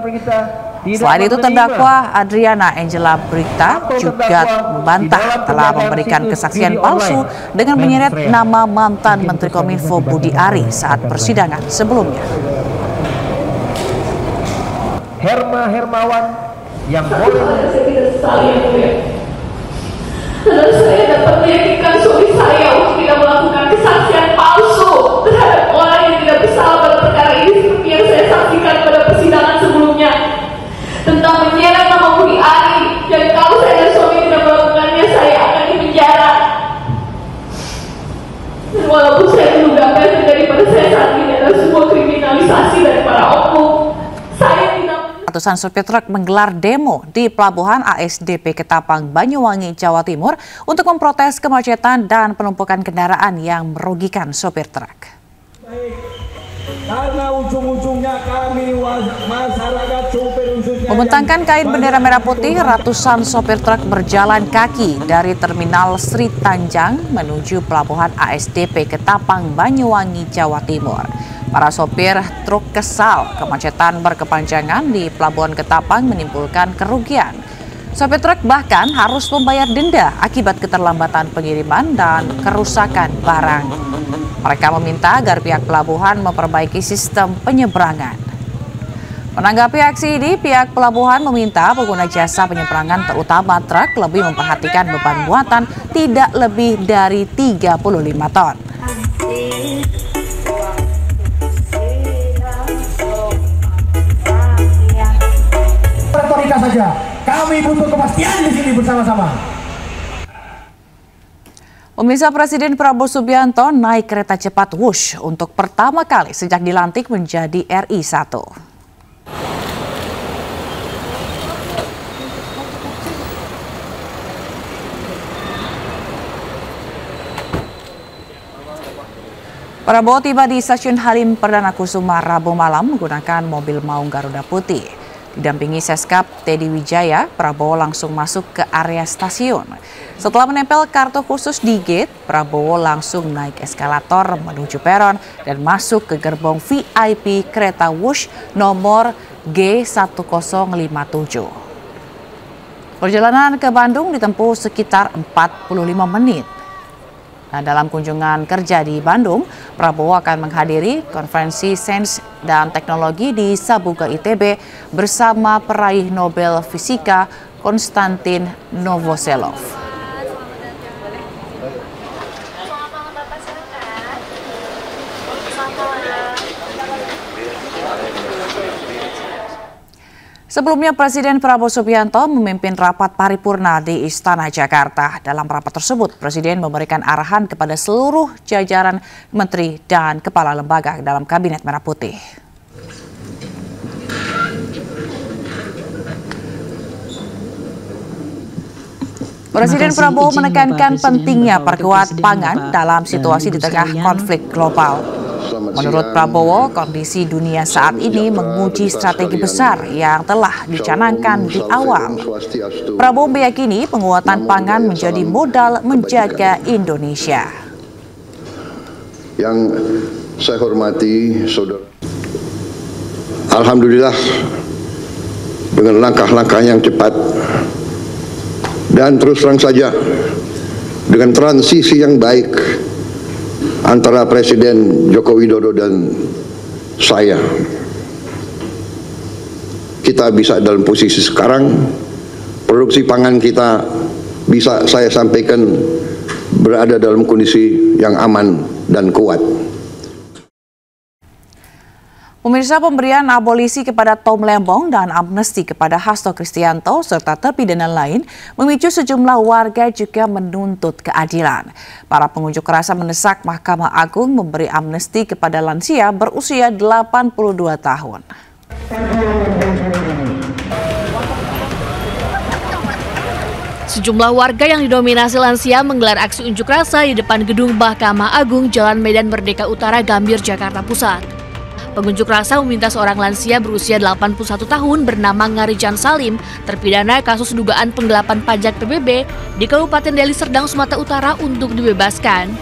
Selain itu, terdakwa Adriana Angela Brikta juga membantah telah memberikan kesaksian palsu dengan menyeret nama mantan Menteri Kominfo Budi Ari saat persidangan sebelumnya. Hermawan yang boleh karena saya dapat meyakinkan suami saya untuk tidak melakukan kesaksian palsu terhadap orang yang tidak bersalah pada perkara ini seperti yang saya saksikan pada persidangan sebelumnya tentang menyeret nama Budi Ari, dan kalau saya dan suami tidak melakukannya saya akan dipenjara. Dan walaupun saya menduga apa yang terjadi pada saya saat ini adalah sebuah kriminalisasi dari para oknum, saya tidak. Ratusan sopir truk menggelar demo di Pelabuhan ASDP Ketapang, Banyuwangi, Jawa Timur untuk memprotes kemacetan dan penumpukan kendaraan yang merugikan sopir truk. Karena ujung-ujungnya kami masyarakat sopir khususnya Membentangkan kain bendera merah putih, ratusan sopir truk berjalan kaki dari Terminal Sri Tanjang menuju Pelabuhan ASDP Ketapang, Banyuwangi, Jawa Timur. Para sopir truk kesal kemacetan berkepanjangan di Pelabuhan Ketapang menimbulkan kerugian. Sopir truk bahkan harus membayar denda akibat keterlambatan pengiriman dan kerusakan barang. Mereka meminta agar pihak pelabuhan memperbaiki sistem penyeberangan. Menanggapi aksi ini, pihak pelabuhan meminta pengguna jasa penyeberangan terutama truk lebih memperhatikan beban muatan tidak lebih dari 35 ton. retorika saja. Kami butuh kepastian di sini bersama-sama. Pemirsa, Presiden Prabowo Subianto naik kereta cepat Wush untuk pertama kali sejak dilantik menjadi RI 1. Prabowo tiba di Stasiun Halim Perdana Kusuma Rabu malam menggunakan mobil maung Garuda Putih. Didampingi Seskap Teddy Wijaya, Prabowo langsung masuk ke area stasiun. Setelah menempel kartu khusus di gate, Prabowo langsung naik eskalator menuju peron dan masuk ke gerbong VIP kereta Wush nomor G1057. Perjalanan ke Bandung ditempuh sekitar 45 menit. Nah, dalam kunjungan kerja di Bandung, Prabowo akan menghadiri konferensi Sains dan Teknologi di Sabuga ITB bersama peraih Nobel Fisika Konstantin Novoselov. Sebelumnya, Presiden Prabowo Subianto memimpin rapat paripurna di Istana Jakarta. Dalam rapat tersebut, Presiden memberikan arahan kepada seluruh jajaran menteri dan kepala lembaga dalam Kabinet Merah Putih. Presiden Prabowo menekankan pentingnya perkuat pangan dalam situasi di tengah konflik global. Menurut Prabowo, kondisi dunia saat ini menguji strategi besar yang telah dicanangkan di awal. Prabowo meyakini penguatan pangan menjadi modal menjaga Indonesia. Yang saya hormati, saudara, alhamdulillah dengan langkah-langkah yang cepat dan terus terang saja dengan transisi yang baik antara Presiden Joko Widodo dan saya, kita bisa dalam posisi sekarang, produksi pangan kita bisa saya sampaikan berada dalam kondisi yang aman dan kuat. Pemirsa, pemberian abolisi kepada Tom Lembong dan amnesti kepada Hasto Kristianto serta terpidana lain memicu sejumlah warga juga menuntut keadilan. Para pengunjuk rasa mendesak Mahkamah Agung memberi amnesti kepada lansia berusia 82 tahun. Sejumlah warga yang didominasi lansia menggelar aksi unjuk rasa di depan gedung Mahkamah Agung Jalan Medan Merdeka Utara, Gambir, Jakarta Pusat. Pengunjuk rasa meminta seorang lansia berusia 81 tahun bernama Ngarijan Salim, terpidana kasus dugaan penggelapan pajak PBB di Kabupaten Deli Serdang, Sumatera Utara untuk dibebaskan.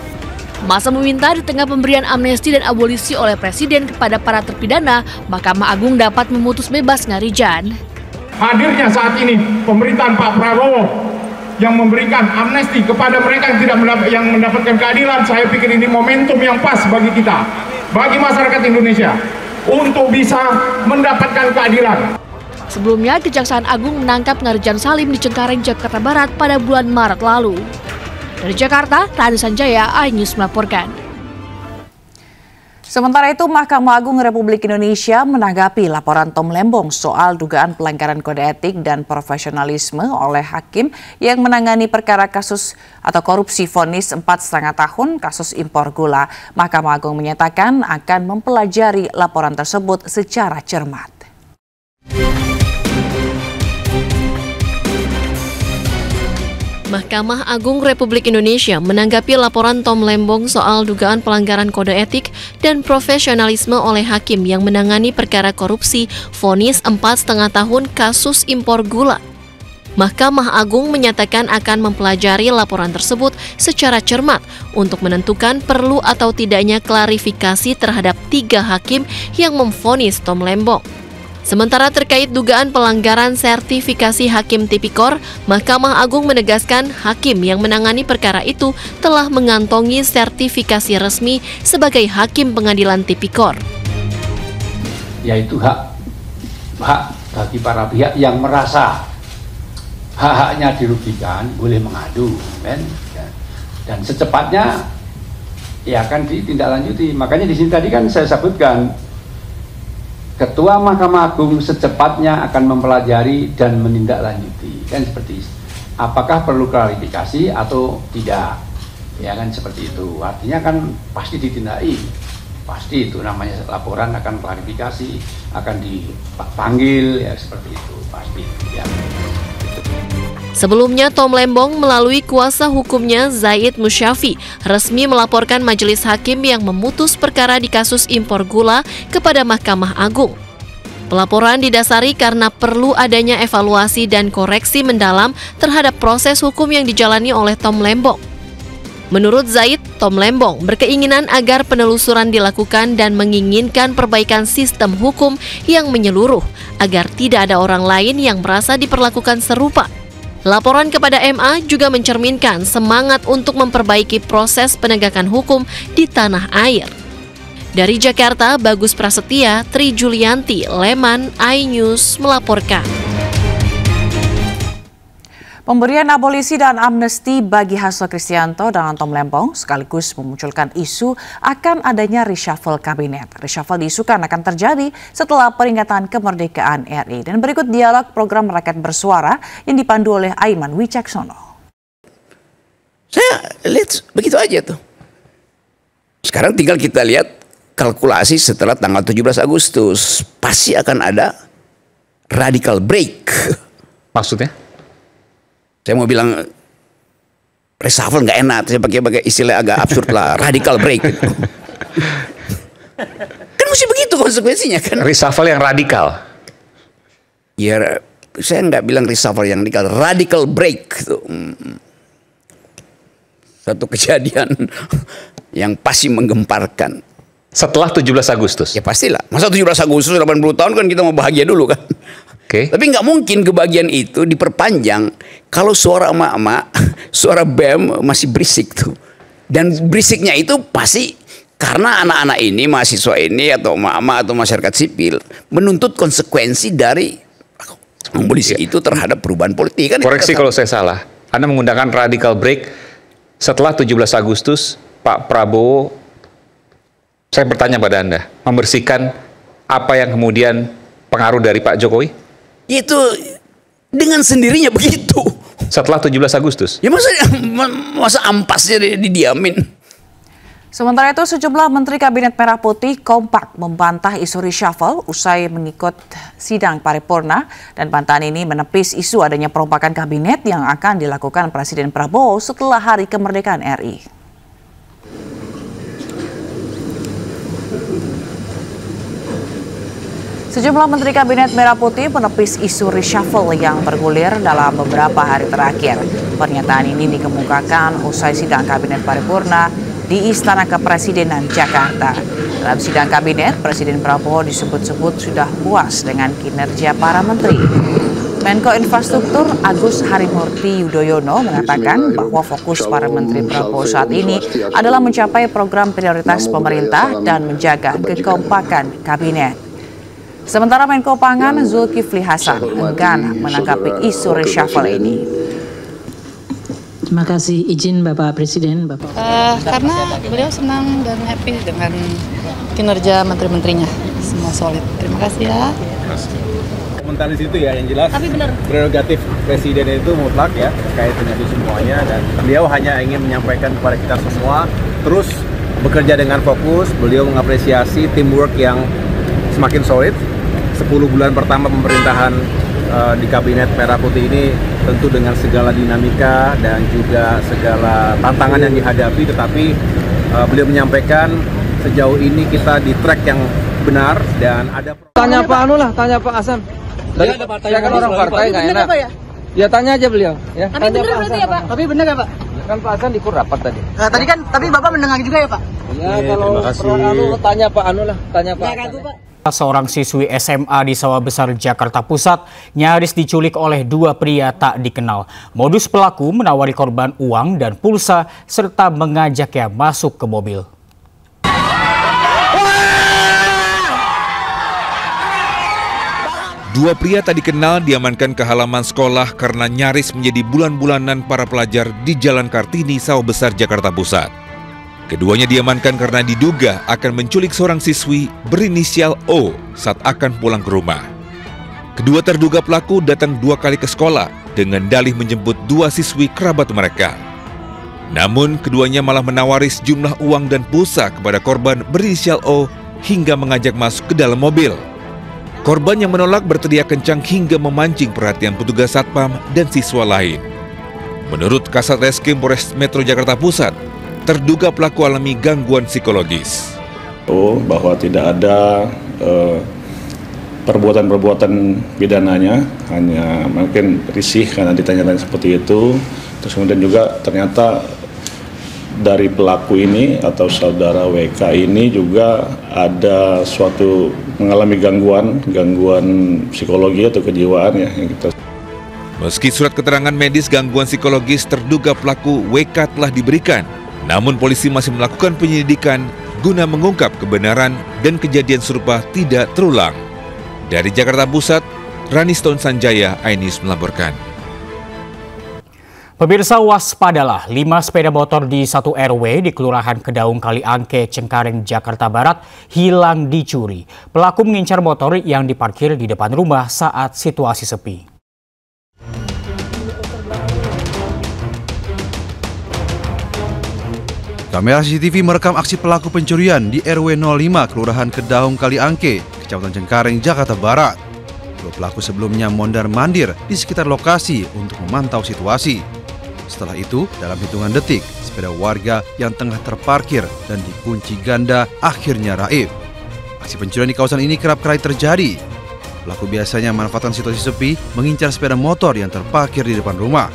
Masa meminta di tengah pemberian amnesti dan abolisi oleh Presiden kepada para terpidana, Mahkamah Agung dapat memutus bebas Ngarijan. Hadirnya saat ini pemerintahan Pak Prabowo yang memberikan amnesti kepada mereka yang mendapatkan keadilan, saya pikir ini momentum yang pas bagi kita, bagi masyarakat Indonesia untuk bisa mendapatkan keadilan. Sebelumnya, Kejaksaan Agung menangkap Ngarijan Salim di Cengkareng, Jakarta Barat pada bulan Maret lalu. Dari Jakarta, Tani Sanjaya, iNews melaporkan. Sementara itu, Mahkamah Agung Republik Indonesia menanggapi laporan Tom Lembong soal dugaan pelanggaran kode etik dan profesionalisme oleh hakim yang menangani perkara kasus atau korupsi vonis 4,5 tahun kasus impor gula. Mahkamah Agung menyatakan akan mempelajari laporan tersebut secara cermat. Mahkamah Agung Republik Indonesia menanggapi laporan Tom Lembong soal dugaan pelanggaran kode etik dan profesionalisme oleh hakim yang menangani perkara korupsi vonis 4,5 tahun kasus impor gula. Mahkamah Agung menyatakan akan mempelajari laporan tersebut secara cermat untuk menentukan perlu atau tidaknya klarifikasi terhadap 3 hakim yang memvonis Tom Lembong. Sementara terkait dugaan pelanggaran sertifikasi Hakim Tipikor, Mahkamah Agung menegaskan hakim yang menangani perkara itu telah mengantongi sertifikasi resmi sebagai Hakim Pengadilan Tipikor. Yaitu hak bagi para pihak yang merasa hak-haknya dirugikan boleh mengadu, kan? Dan secepatnya ya akan ditindaklanjuti. Makanya di sini tadi kan saya sebutkan, Ketua Mahkamah Agung secepatnya akan mempelajari dan menindaklanjuti, kan seperti itu. Apakah perlu klarifikasi atau tidak, ya kan seperti itu. Artinya kan pasti ditindaki, pasti itu namanya laporan akan klarifikasi, akan dipanggil, ya seperti itu pasti. Ya. Sebelumnya, Tom Lembong melalui kuasa hukumnya Zaid Musyafi resmi melaporkan majelis hakim yang memutus perkara di kasus impor gula kepada Mahkamah Agung. Pelaporan didasari karena perlu adanya evaluasi dan koreksi mendalam terhadap proses hukum yang dijalani oleh Tom Lembong. Menurut Zaid, Tom Lembong berkeinginan agar penelusuran dilakukan dan menginginkan perbaikan sistem hukum yang menyeluruh agar tidak ada orang lain yang merasa diperlakukan serupa. Laporan kepada MA juga mencerminkan semangat untuk memperbaiki proses penegakan hukum di tanah air. Dari Jakarta, Bagus Prasetya, Tri Julianti, Leman, iNews melaporkan. Pemberian abolisi dan amnesti bagi Hasto Kristianto dan Tom Lembong sekaligus memunculkan isu akan adanya reshuffle kabinet. Reshuffle diisukan akan terjadi setelah peringatan kemerdekaan RI. Dan berikut dialog program Rakyat Bersuara yang dipandu oleh Aiman Wicaksono. Saya lihat begitu aja tuh. Sekarang tinggal kita lihat kalkulasi setelah tanggal 17 Agustus. Pasti akan ada radical break. Maksudnya? Saya mau bilang reshuffle nggak enak, saya pakai istilah agak absurd lah, radical break. Gitu. Kan mesti begitu konsekuensinya kan. Reshuffle yang radikal? Ya, saya nggak bilang reshuffle yang radikal, radical break. Gitu. Satu kejadian yang pasti menggemparkan. Setelah 17 Agustus? Ya pastilah. Masa 17 Agustus 80 tahun kan kita mau bahagia dulu kan. Okay. Tapi nggak mungkin kebahagiaan itu diperpanjang kalau suara emak-emak, suara BEM masih berisik tuh. Dan berisiknya itu pasti karena anak-anak ini, mahasiswa ini atau emak-emak atau masyarakat sipil menuntut konsekuensi dari abolisi itu terhadap perubahan politik kan. Koreksi kalau saya salah. Anda menggunakan radical break setelah 17 Agustus Pak Prabowo, saya bertanya pada Anda, membersihkan apa yang kemudian pengaruh dari Pak Jokowi? Itu dengan sendirinya begitu. Setelah 17 Agustus? Ya masa ampasnya didiamin. Sementara itu, sejumlah Menteri Kabinet Merah Putih kompak membantah isu reshuffle usai mengikut sidang paripurna, dan bantahan ini menepis isu adanya perombakan kabinet yang akan dilakukan Presiden Prabowo setelah Hari Kemerdekaan RI. Sejumlah Menteri Kabinet Merah Putih menepis isu reshuffle yang bergulir dalam beberapa hari terakhir. Pernyataan ini dikemukakan usai sidang Kabinet Paripurna di Istana Kepresidenan Jakarta. Dalam sidang kabinet, Presiden Prabowo disebut-sebut sudah puas dengan kinerja para menteri. Menko Infrastruktur Agus Harimurti Yudhoyono mengatakan bahwa fokus para menteri Prabowo saat ini adalah mencapai program prioritas pemerintah dan menjaga kekompakan kabinet. Sementara Menko Pangan Zulkifli Hasan enggan menanggapi isu reshuffle ini. Terima kasih izin Bapak Presiden. Karena beliau senang dan happy dengan kinerja menteri-menterinya, semua solid. Terima kasih ya. Komentar di situ ya, yang jelas. Tapi benar. Prerogatif Presiden itu mutlak ya, terkait dengan itu semuanya, dan beliau hanya ingin menyampaikan kepada kita semua terus bekerja dengan fokus. Beliau mengapresiasi teamwork yang semakin solid. 10 bulan pertama pemerintahan di Kabinet Merah Putih ini tentu dengan segala dinamika dan juga segala tantangan yang dihadapi, tetapi beliau menyampaikan sejauh ini kita di track yang benar dan ada. Tanya Pak Anu lah, tanya Pak Hasan. Dari saya kan orang partai nggak enak. Ya tanya aja beliau. Ya. Tapi benar berarti ya Pak? Tapi benar ya Pak? Kan Pak Hasan ikut rapat tadi. Nah, tapi Bapak mendengar juga ya Pak? Ya kalau perlu Anu tanya Pak Anu lah, tanya Pak. Seorang siswi SMA di Sawah Besar, Jakarta Pusat nyaris diculik oleh dua pria tak dikenal. Modus pelaku menawari korban uang dan pulsa serta mengajaknya masuk ke mobil. Dua pria tak dikenal diamankan ke halaman sekolah karena nyaris menjadi bulan-bulanan para pelajar di Jalan Kartini, Sawah Besar, Jakarta Pusat. Keduanya diamankan karena diduga akan menculik seorang siswi berinisial O saat akan pulang ke rumah. Kedua terduga pelaku datang 2 kali ke sekolah dengan dalih menjemput 2 siswi kerabat mereka. Namun keduanya malah menawari sejumlah uang dan pulsa kepada korban berinisial O hingga mengajak masuk ke dalam mobil. Korban yang menolak berteriak kencang hingga memancing perhatian petugas satpam dan siswa lain. Menurut Kasat Reskrim Polres Metro Jakarta Pusat, terduga pelaku alami gangguan psikologis. Bahwa tidak ada perbuatan-perbuatan pidananya, hanya mungkin risih karena ditanya-tanya seperti itu. Terus kemudian juga ternyata dari pelaku ini atau saudara WK ini juga ada suatu mengalami gangguan psikologi atau kejiwaan ya yang kita. Meski surat keterangan medis gangguan psikologis terduga pelaku WK telah diberikan, namun polisi masih melakukan penyelidikan guna mengungkap kebenaran dan kejadian serupa tidak terulang. Dari Jakarta Pusat, Raniston Sanjaya, iNews melaporkan. Pemirsa, waspadalah, 5 sepeda motor di 1 RW di Kelurahan Kedaung Kaliangke, Cengkareng, Jakarta Barat hilang dicuri. Pelaku mengincar motor yang diparkir di depan rumah saat situasi sepi. Kamera CCTV merekam aksi pelaku pencurian di RW 05 Kelurahan Kedaung Kaliangke, Kecamatan Cengkareng, Jakarta Barat. Dua pelaku sebelumnya mondar-mandir di sekitar lokasi untuk memantau situasi. Setelah itu, dalam hitungan detik, sepeda warga yang tengah terparkir dan dikunci ganda akhirnya raib. Aksi pencurian di kawasan ini kerap kali terjadi. Pelaku biasanya memanfaatkan situasi sepi, mengincar sepeda motor yang terparkir di depan rumah.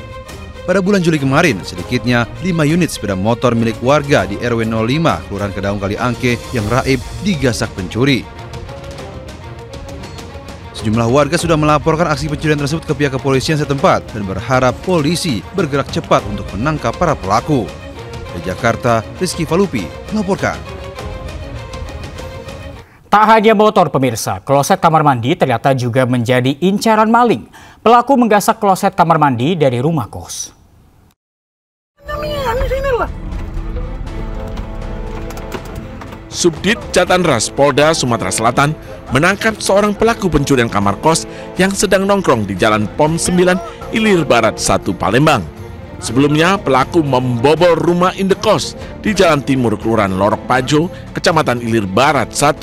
Pada bulan Juli kemarin, sedikitnya 5 unit sepeda motor milik warga di RW 05 Kelurahan Kedaung Kaliangke yang raib digasak pencuri. Sejumlah warga sudah melaporkan aksi pencurian tersebut ke pihak kepolisian setempat dan berharap polisi bergerak cepat untuk menangkap para pelaku. Dari Jakarta, Rizky Falupi melaporkan. Tak hanya motor, pemirsa, kloset kamar mandi ternyata juga menjadi incaran maling. Pelaku menggasak kloset kamar mandi dari rumah kos. Subdit Jatanras Polda Sumatera Selatan menangkap seorang pelaku pencurian kamar kos yang sedang nongkrong di Jalan POM 9 Ilir Barat 1 Palembang. Sebelumnya, pelaku membobol rumah indekos di Jalan Timur, Kelurahan Lorok Pajo, Kecamatan Ilir Barat 1.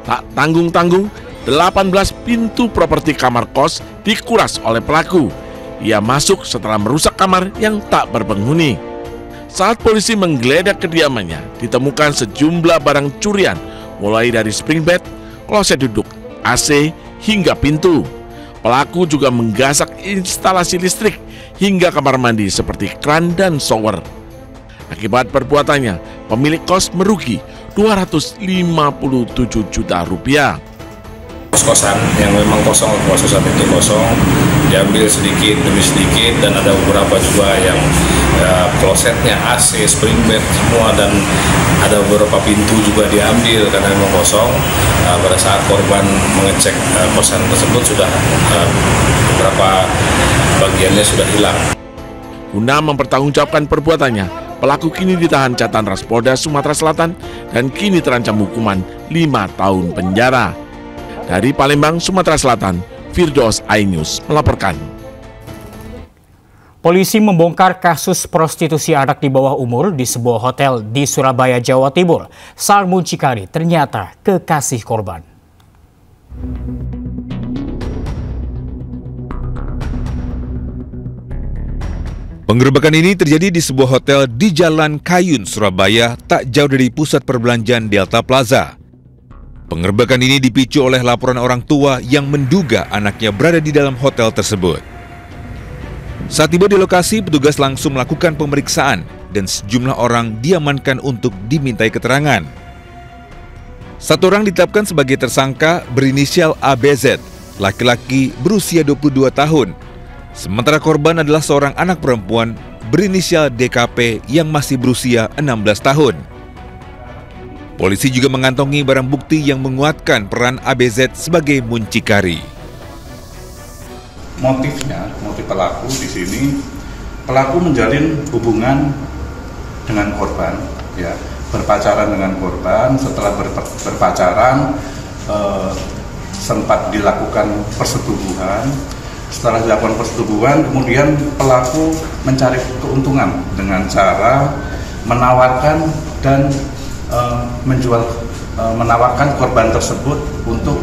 Tak tanggung-tanggung, 18 pintu properti kamar kos dikuras oleh pelaku. Ia masuk setelah merusak kamar yang tak berpenghuni. Saat polisi menggeledah kediamannya, ditemukan sejumlah barang curian, mulai dari spring bed, kloset duduk, AC, hingga pintu. Pelaku juga menggasak instalasi listrik hingga kamar mandi seperti kran dan shower. Akibat perbuatannya, pemilik kos merugi Rp257 juta. Kos-kosan yang memang kosong, kos-kosan itu kosong, diambil sedikit demi sedikit, dan ada beberapa juga yang klosetnya, AC, spring bed semua, dan ada beberapa pintu juga diambil karena memang kosong. Pada saat korban mengecek kosan tersebut sudah beberapa bagiannya sudah hilang. Guna mempertanggungjawabkan perbuatannya, pelaku kini ditahan Catanras Polda Sumatera Selatan dan kini terancam hukuman 5 tahun penjara. Dari Palembang, Sumatera Selatan, Firdaus Ainus melaporkan. Polisi membongkar kasus prostitusi anak di bawah umur di sebuah hotel di Surabaya, Jawa Timur. Sang muncikari ternyata kekasih korban. Penggerebekan ini terjadi di sebuah hotel di Jalan Kayun, Surabaya, tak jauh dari pusat perbelanjaan Delta Plaza. Penggerebekan ini dipicu oleh laporan orang tua yang menduga anaknya berada di dalam hotel tersebut. Saat tiba di lokasi, petugas langsung melakukan pemeriksaan dan sejumlah orang diamankan untuk dimintai keterangan. Satu orang ditetapkan sebagai tersangka berinisial ABZ, laki-laki berusia 22 tahun. Sementara korban adalah seorang anak perempuan berinisial DKP yang masih berusia 16 tahun. Polisi juga mengantongi barang bukti yang menguatkan peran ABZ sebagai muncikari. Motif pelaku di sini, pelaku menjalin hubungan dengan korban, ya, berpacaran dengan korban. Setelah berpacaran, sempat dilakukan persetubuhan. Setelah dilakukan persetubuhan, kemudian pelaku mencari keuntungan dengan cara menawarkan dan menawarkan korban tersebut untuk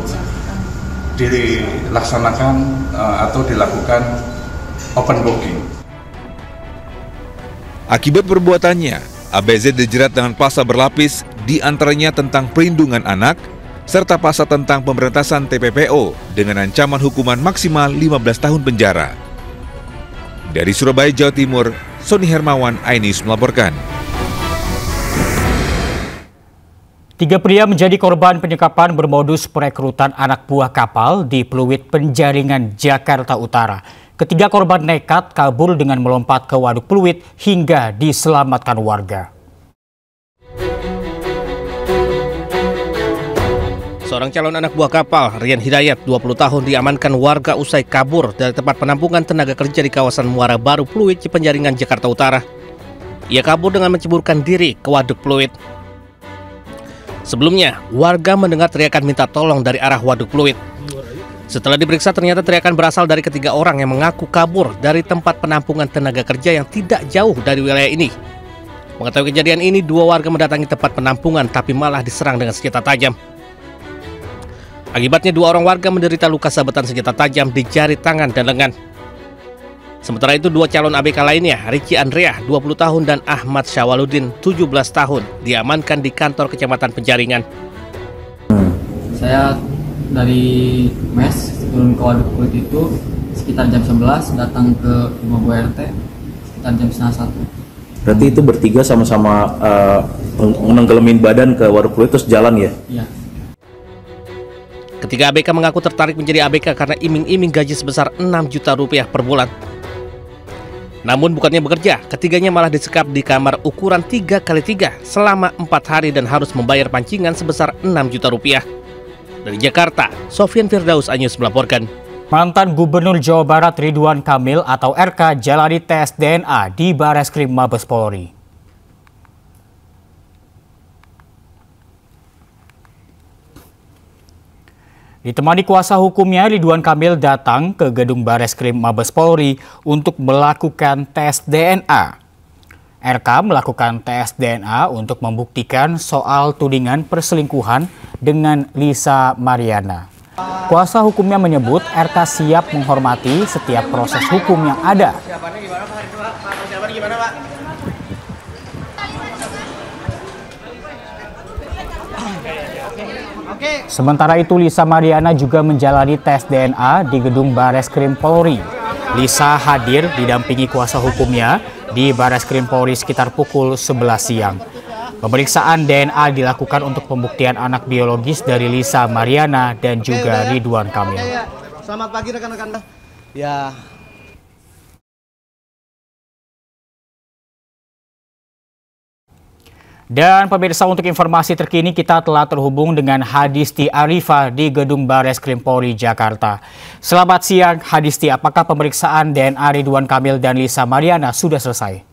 dilaksanakan atau dilakukan open booking. Akibat perbuatannya, ABZ dijerat dengan pasal berlapis, di antaranya tentang perlindungan anak, serta pasal tentang pemberantasan TPPO dengan ancaman hukuman maksimal 15 tahun penjara. Dari Surabaya, Jawa Timur, Sony Hermawan, iNews melaporkan. 3 pria menjadi korban penyekapan bermodus perekrutan anak buah kapal di Pluit Penjaringan, Jakarta Utara. Ketiga korban nekat kabur dengan melompat ke waduk Pluit hingga diselamatkan warga. Seorang calon anak buah kapal, Rian Hidayat, 20 tahun, diamankan warga usai kabur dari tempat penampungan tenaga kerja di kawasan Muara Baru Pluit, Penjaringan, Jakarta Utara. Ia kabur dengan menceburkan diri ke waduk Pluit. Sebelumnya, warga mendengar teriakan minta tolong dari arah waduk Pluit. Setelah diperiksa, ternyata teriakan berasal dari ketiga orang yang mengaku kabur dari tempat penampungan tenaga kerja yang tidak jauh dari wilayah ini. Mengetahui kejadian ini, 2 warga mendatangi tempat penampungan tapi malah diserang dengan senjata tajam. Akibatnya 2 orang warga menderita luka sabetan senjata tajam di jari tangan dan lengan. Sementara itu 2 calon ABK lainnya, Ricky Andrea, 20 tahun, dan Ahmad Syawaludin, 17 tahun, diamankan di kantor Kecamatan Penjaringan. Saya dari mes turun ke waduk Pluit itu sekitar jam 11, datang ke rumah Bu RT sekitar jam 12:30. Berarti itu bertiga sama-sama menenggelamin badan ke waduk Pluit terus jalan ya? Iya. Ketiga ABK mengaku tertarik menjadi ABK karena iming-iming gaji sebesar 6 juta rupiah per bulan. Namun bukannya bekerja, ketiganya malah disekap di kamar ukuran 3x3 selama 4 hari dan harus membayar pancingan sebesar 6 juta rupiah. Dari Jakarta, Sofyan Firdaus, iNews melaporkan. Mantan Gubernur Jawa Barat Ridwan Kamil atau RK jalani tes DNA di Bareskrim Mabes Polri. Ditemani kuasa hukumnya, Ridwan Kamil datang ke gedung Bareskrim Mabes Polri untuk melakukan tes DNA. RK melakukan tes DNA untuk membuktikan soal tudingan perselingkuhan dengan Lisa Mariana. Kuasa hukumnya menyebut RK siap menghormati setiap proses hukum yang ada. Sementara itu, Lisa Mariana juga menjalani tes DNA di gedung Bareskrim Polri. Lisa hadir didampingi kuasa hukumnya di Bareskrim Polri sekitar pukul 11 siang. Pemeriksaan DNA dilakukan untuk pembuktian anak biologis dari Lisa Mariana dan juga Ridwan Kamil. Selamat pagi rekan-rekan. Ya. Dan pemirsa, untuk informasi terkini kita telah terhubung dengan Hadisti Arifa di gedung Bareskrim Polri Jakarta. Selamat siang Hadisti, apakah pemeriksaan DNA Ridwan Kamil dan Lisa Mariana sudah selesai?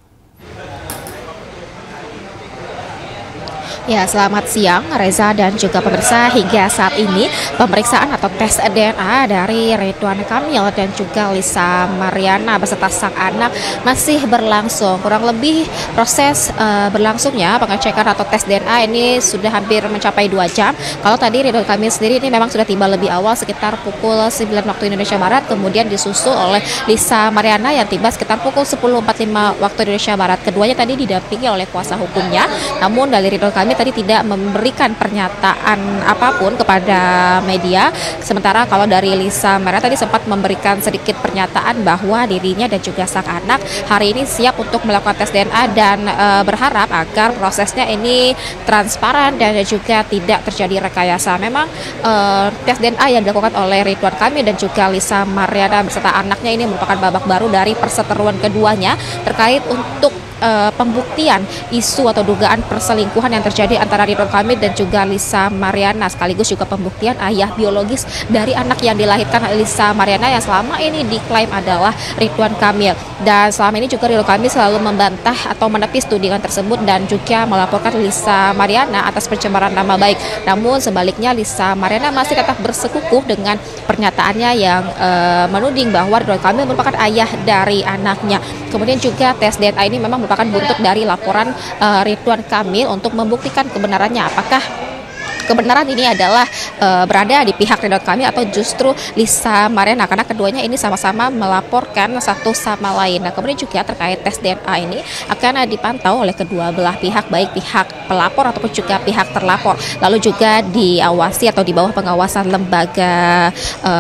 Ya, selamat siang Reza dan juga pemirsa. Hingga saat ini pemeriksaan atau tes DNA dari Ridwan Kamil dan juga Lisa Mariana beserta sang anak masih berlangsung. Kurang lebih proses berlangsungnya pengecekan atau tes DNA ini sudah hampir mencapai 2 jam. Kalau tadi Ridwan Kamil sendiri ini memang sudah tiba lebih awal sekitar pukul 9 waktu Indonesia Barat, kemudian disusul oleh Lisa Mariana yang tiba sekitar pukul 10.45 waktu Indonesia Barat. Keduanya tadi didampingi oleh kuasa hukumnya, namun dari Ridwan Kamil tadi tidak memberikan pernyataan apapun kepada media. Sementara kalau dari Lisa Mariana tadi sempat memberikan sedikit pernyataan bahwa dirinya dan juga sang anak hari ini siap untuk melakukan tes DNA dan berharap agar prosesnya ini transparan dan juga tidak terjadi rekayasa. Memang tes DNA yang dilakukan oleh Ridwan Kamil dan juga Lisa Mariana beserta anaknya ini merupakan babak baru dari perseteruan keduanya terkait untuk pembuktian isu atau dugaan perselingkuhan yang terjadi antara Ridwan Kamil dan juga Lisa Mariana, sekaligus juga pembuktian ayah biologis dari anak yang dilahirkan Lisa Mariana yang selama ini diklaim adalah Ridwan Kamil. Dan selama ini juga Ridwan Kamil selalu membantah atau menepis tudingan tersebut dan juga melaporkan Lisa Mariana atas pencemaran nama baik. Namun sebaliknya Lisa Mariana masih tetap bersekukuh dengan pernyataannya yang menuding bahwa Ridwan Kamil merupakan ayah dari anaknya. Kemudian juga tes DNA ini memang merupakan buntut dari laporan Ridwan Kamil untuk membuktikan kebenarannya, apakah kebenaran ini adalah berada di pihak Ridwan Kamil atau justru Lisa Mariana, karena keduanya ini sama-sama melaporkan satu sama lain. Nah, kemudian juga terkait tes DNA ini akan dipantau oleh kedua belah pihak, baik pihak pelapor ataupun juga pihak terlapor. Lalu juga diawasi atau di bawah pengawasan lembaga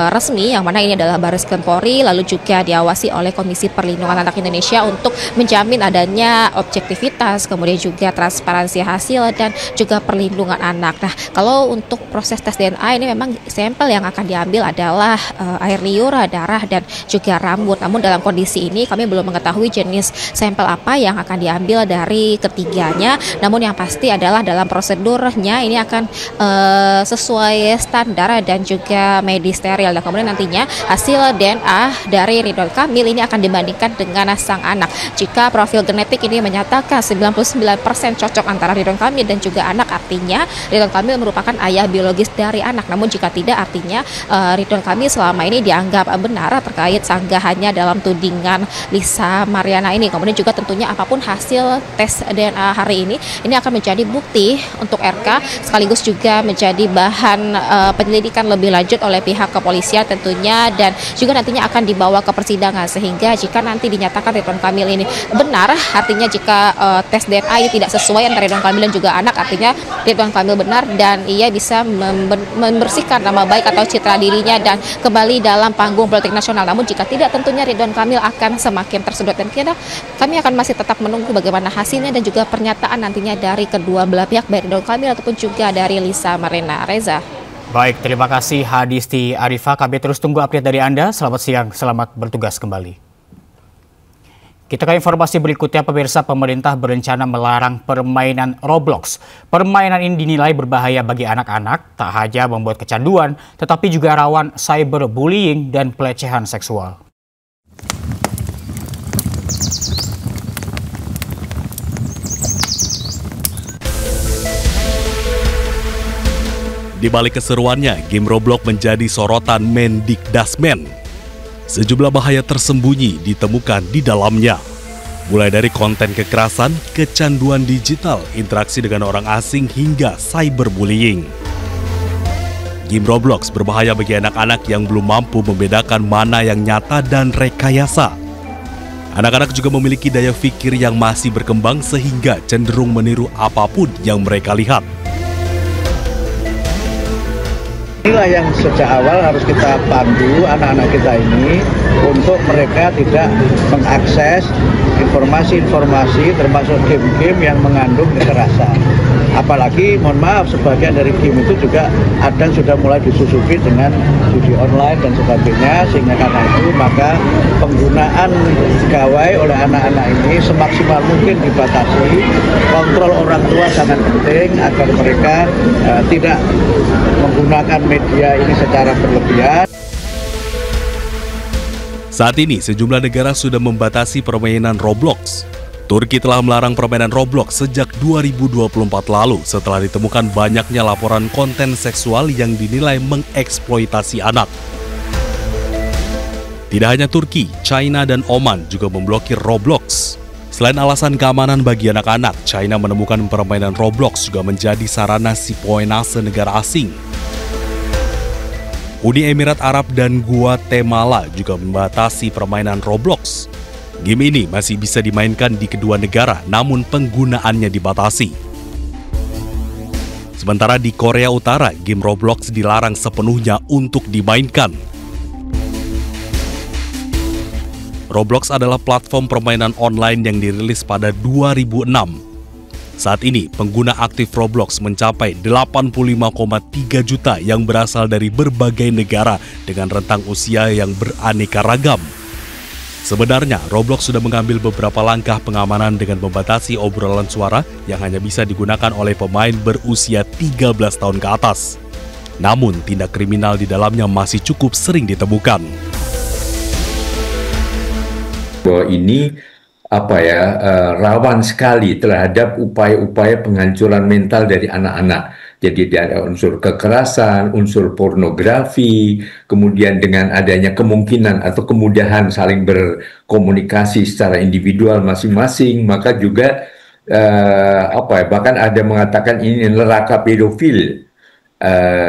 resmi yang mana ini adalah Bareskrim Polri, lalu juga diawasi oleh Komisi Perlindungan Anak Indonesia untuk menjamin adanya objektivitas, kemudian juga transparansi hasil dan juga perlindungan anak. Nah, kalau untuk proses tes DNA ini memang sampel yang akan diambil adalah air liur, darah, dan juga rambut. Namun dalam kondisi ini kami belum mengetahui jenis sampel apa yang akan diambil dari ketiganya. Namun yang pasti adalah dalam prosedurnya ini akan sesuai standar dan juga medis steril. Dan kemudian nantinya hasil DNA dari Ridwan Kamil ini akan dibandingkan dengan sang anak. Jika profil genetik ini menyatakan 99% cocok antara Ridwan Kamil dan juga anak, artinya Ridwan Kamil merupakan ayah biologis dari anak. Namun jika tidak, artinya Ridwan Kamil selama ini dianggap benar terkait sanggahannya dalam tudingan Lisa Mariana ini. Kemudian juga tentunya apapun hasil tes DNA hari ini akan menjadi bukti untuk RK, sekaligus juga menjadi bahan penyelidikan lebih lanjut oleh pihak kepolisian tentunya, dan juga nantinya akan dibawa ke persidangan. Sehingga jika nanti dinyatakan Ridwan Kamil ini benar, artinya jika tes DNA ini tidak sesuai antara Ridwan Kamil dan juga anak, artinya Ridwan Kamil benar dan ia bisa membersihkan nama baik atau citra dirinya dan kembali dalam panggung politik nasional. Namun jika tidak, tentunya Ridwan Kamil akan semakin tersedot, dan kami akan masih tetap menunggu bagaimana hasilnya dan juga pernyataan nantinya dari kedua belah pihak, baik Ridwan Kamil ataupun juga dari Lisa Mariana. Reza. Baik, terima kasih Hadisti Arifa. Kami terus tunggu update dari Anda. Selamat siang, selamat bertugas kembali. Kita ke informasi berikutnya, pemirsa. Pemerintah berencana melarang permainan Roblox. Permainan ini dinilai berbahaya bagi anak-anak, tak hanya membuat kecanduan, tetapi juga rawan cyberbullying dan pelecehan seksual. Di balik keseruannya, game Roblox menjadi sorotan Mendikdasmen. Sejumlah bahaya tersembunyi ditemukan di dalamnya. Mulai dari konten kekerasan, kecanduan digital, interaksi dengan orang asing, hingga cyberbullying. Game Roblox berbahaya bagi anak-anak yang belum mampu membedakan mana yang nyata dan rekayasa. Anak-anak juga memiliki daya pikir yang masih berkembang sehingga cenderung meniru apapun yang mereka lihat. Inilah yang sejak awal harus kita pandu anak-anak kita ini untuk mereka tidak mengakses informasi-informasi termasuk game-game yang mengandung kekerasan. Apalagi, mohon maaf, sebagian dari game itu juga ada sudah mulai disusupi dengan judi online dan sebagainya, sehingga karena itu maka penggunaan gawai oleh anak-anak ini semaksimal mungkin dibatasi. Kontrol orang tua sangat penting agar mereka tidak menggunakan media ini secara berlebihan. Saat ini, sejumlah negara sudah membatasi permainan Roblox. Turki telah melarang permainan Roblox sejak 2024 lalu setelah ditemukan banyaknya laporan konten seksual yang dinilai mengeksploitasi anak. Tidak hanya Turki, China dan Oman juga memblokir Roblox. Selain alasan keamanan bagi anak-anak, China menemukan permainan Roblox juga menjadi sarana spionase negara asing. Uni Emirat Arab dan Guatemala juga membatasi permainan Roblox. Game ini masih bisa dimainkan di kedua negara, namun penggunaannya dibatasi. Sementara di Korea Utara, game Roblox dilarang sepenuhnya untuk dimainkan. Roblox adalah platform permainan online yang dirilis pada 2006. Saat ini, pengguna aktif Roblox mencapai 85,3 juta yang berasal dari berbagai negara dengan rentang usia yang beraneka ragam. Sebenarnya, Roblox sudah mengambil beberapa langkah pengamanan dengan membatasi obrolan suara yang hanya bisa digunakan oleh pemain berusia 13 tahun ke atas. Namun, tindak kriminal di dalamnya masih cukup sering ditemukan. Bahwa ini rawan sekali terhadap upaya-upaya penghancuran mental dari anak-anak. Jadi ada unsur kekerasan, unsur pornografi, kemudian dengan adanya kemungkinan atau kemudahan saling berkomunikasi secara individual masing-masing, maka juga bahkan ada mengatakan ini neraka pedofil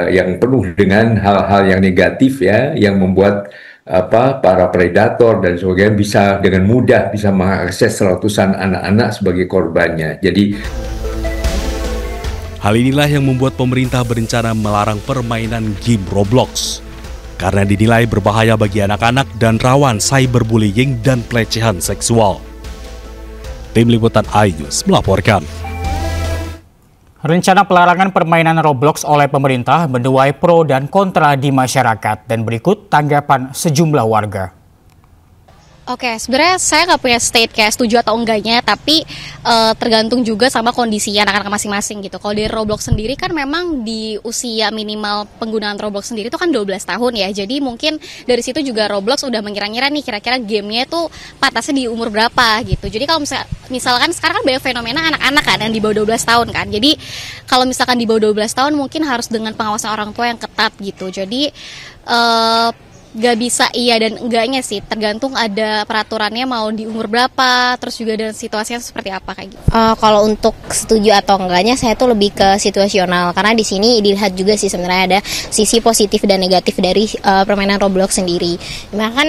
yang penuh dengan hal-hal yang negatif ya, yang membuat para predator dan sebagainya bisa dengan mudah bisa mengakses ratusan anak-anak sebagai korbannya. Jadi hal inilah yang membuat pemerintah berencana melarang permainan game Roblox karena dinilai berbahaya bagi anak-anak dan rawan cyberbullying dan pelecehan seksual. Tim Liputan iNews melaporkan. Rencana pelarangan permainan Roblox oleh pemerintah menuai pro dan kontra di masyarakat, dan berikut tanggapan sejumlah warga. Oke, sebenarnya saya nggak punya state kayak setuju atau enggaknya, tapi tergantung juga sama kondisi anak-anak masing-masing gitu. Kalau dari Roblox sendiri kan memang di usia minimal penggunaan Roblox sendiri itu kan 12 tahun ya. Jadi mungkin dari situ juga Roblox udah mengira-ngira nih kira-kira gamenya itu patasnya di umur berapa gitu. Jadi kalau misalkan sekarang kan banyak fenomena anak-anak kan yang di bawah 12 tahun kan. Jadi kalau misalkan di bawah 12 tahun mungkin harus dengan pengawasan orang tua yang ketat gitu. Jadi gak bisa iya dan enggaknya sih, tergantung ada peraturannya mau di umur berapa, terus juga dan situasinya seperti apa kayak gitu. Kalau untuk setuju atau enggaknya, saya tuh lebih ke situasional, karena di sini dilihat juga sih sebenarnya ada sisi positif dan negatif dari permainan Roblox sendiri. Dimana kan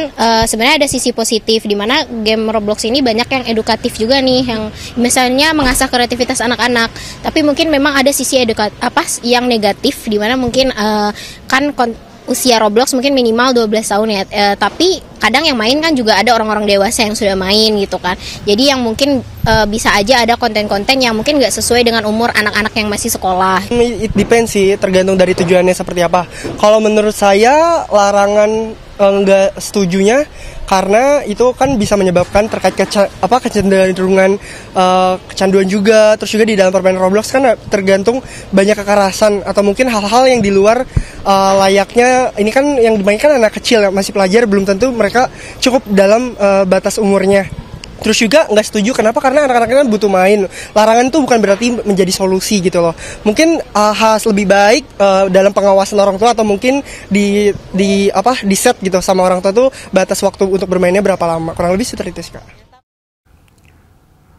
sebenarnya ada sisi positif, di mana game Roblox ini banyak yang edukatif juga nih, yang misalnya mengasah kreativitas anak-anak. Tapi mungkin memang ada sisi yang negatif, di mana mungkin usia Roblox mungkin minimal 12 tahun ya, tapi kadang yang main kan juga ada orang-orang dewasa yang sudah main gitu kan. Jadi yang mungkin bisa aja ada konten-konten yang mungkin nggak sesuai dengan umur anak-anak yang masih sekolah. It depends sih, tergantung dari tujuannya seperti apa. Kalau menurut saya larangan nggak setujunya karena itu kan bisa menyebabkan terkait kecenderungan kecanduan juga. Terus juga di dalam permainan Roblox kan tergantung banyak kekerasan atau mungkin hal-hal yang di luar layaknya. Ini kan yang dimainkan anak kecil ya, masih pelajar, belum tentu mereka cukup dalam batas umurnya. Terus juga nggak setuju, kenapa? Karena anak-anak kan butuh main. Larangan itu bukan berarti menjadi solusi gitu loh. Mungkin lebih baik dalam pengawasan orang tua, atau mungkin di set gitu sama orang tua tuh batas waktu untuk bermainnya berapa lama. Kurang lebih seperti itu sih, Kak.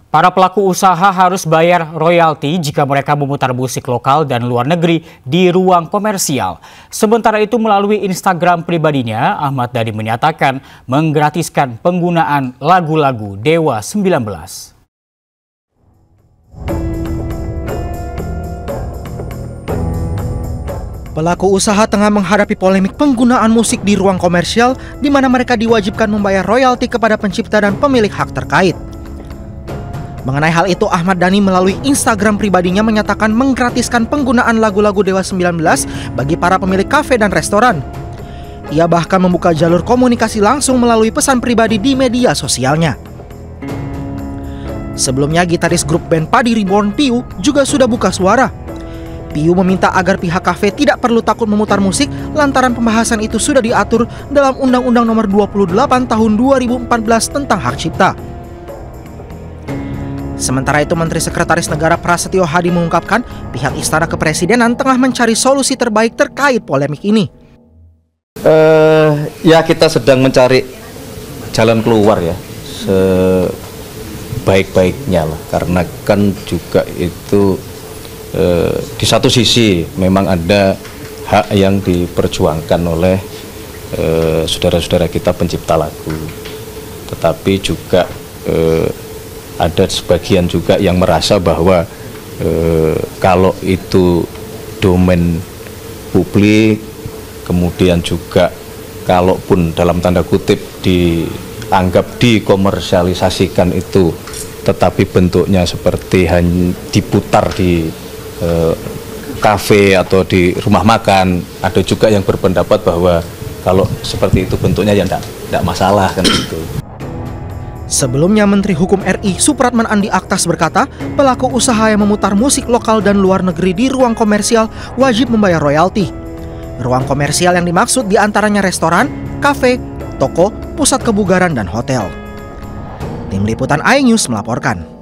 Para pelaku usaha harus bayar royalti jika mereka memutar musik lokal dan luar negeri di ruang komersial. Sementara itu melalui Instagram pribadinya, Ahmad Dhani menyatakan menggratiskan penggunaan lagu-lagu Dewa 19. Pelaku usaha tengah menghadapi polemik penggunaan musik di ruang komersial di mana mereka diwajibkan membayar royalti kepada pencipta dan pemilik hak terkait. Mengenai hal itu, Ahmad Dhani melalui Instagram pribadinya menyatakan menggratiskan penggunaan lagu-lagu Dewa 19 bagi para pemilik kafe dan restoran. Ia bahkan membuka jalur komunikasi langsung melalui pesan pribadi di media sosialnya. Sebelumnya, gitaris grup band Padi Reborn Piu juga sudah buka suara. Piu meminta agar pihak kafe tidak perlu takut memutar musik lantaran pembahasan itu sudah diatur dalam Undang-Undang Nomor 28 Tahun 2014 tentang Hak Cipta. Sementara itu, Menteri Sekretaris Negara Prasetyo Hadi mengungkapkan pihak Istana Kepresidenan tengah mencari solusi terbaik terkait polemik ini. Ya, kita sedang mencari jalan keluar ya sebaik-baiknya lah, karena kan juga itu di satu sisi memang ada hak yang diperjuangkan oleh saudara-saudara kita pencipta lagu, tetapi juga ada sebagian juga yang merasa bahwa kalau itu domain publik, kemudian juga kalaupun dalam tanda kutip dianggap dikomersialisasikan itu, tetapi bentuknya seperti hanya diputar di kafe atau di rumah makan, ada juga yang berpendapat bahwa kalau seperti itu bentuknya ya enggak masalah kan gitu. Sebelumnya, Menteri Hukum RI Supratman Andi Aktas berkata, pelaku usaha yang memutar musik lokal dan luar negeri di ruang komersial wajib membayar royalti. Ruang komersial yang dimaksud diantaranya restoran, kafe, toko, pusat kebugaran, dan hotel. Tim Liputan iNews melaporkan.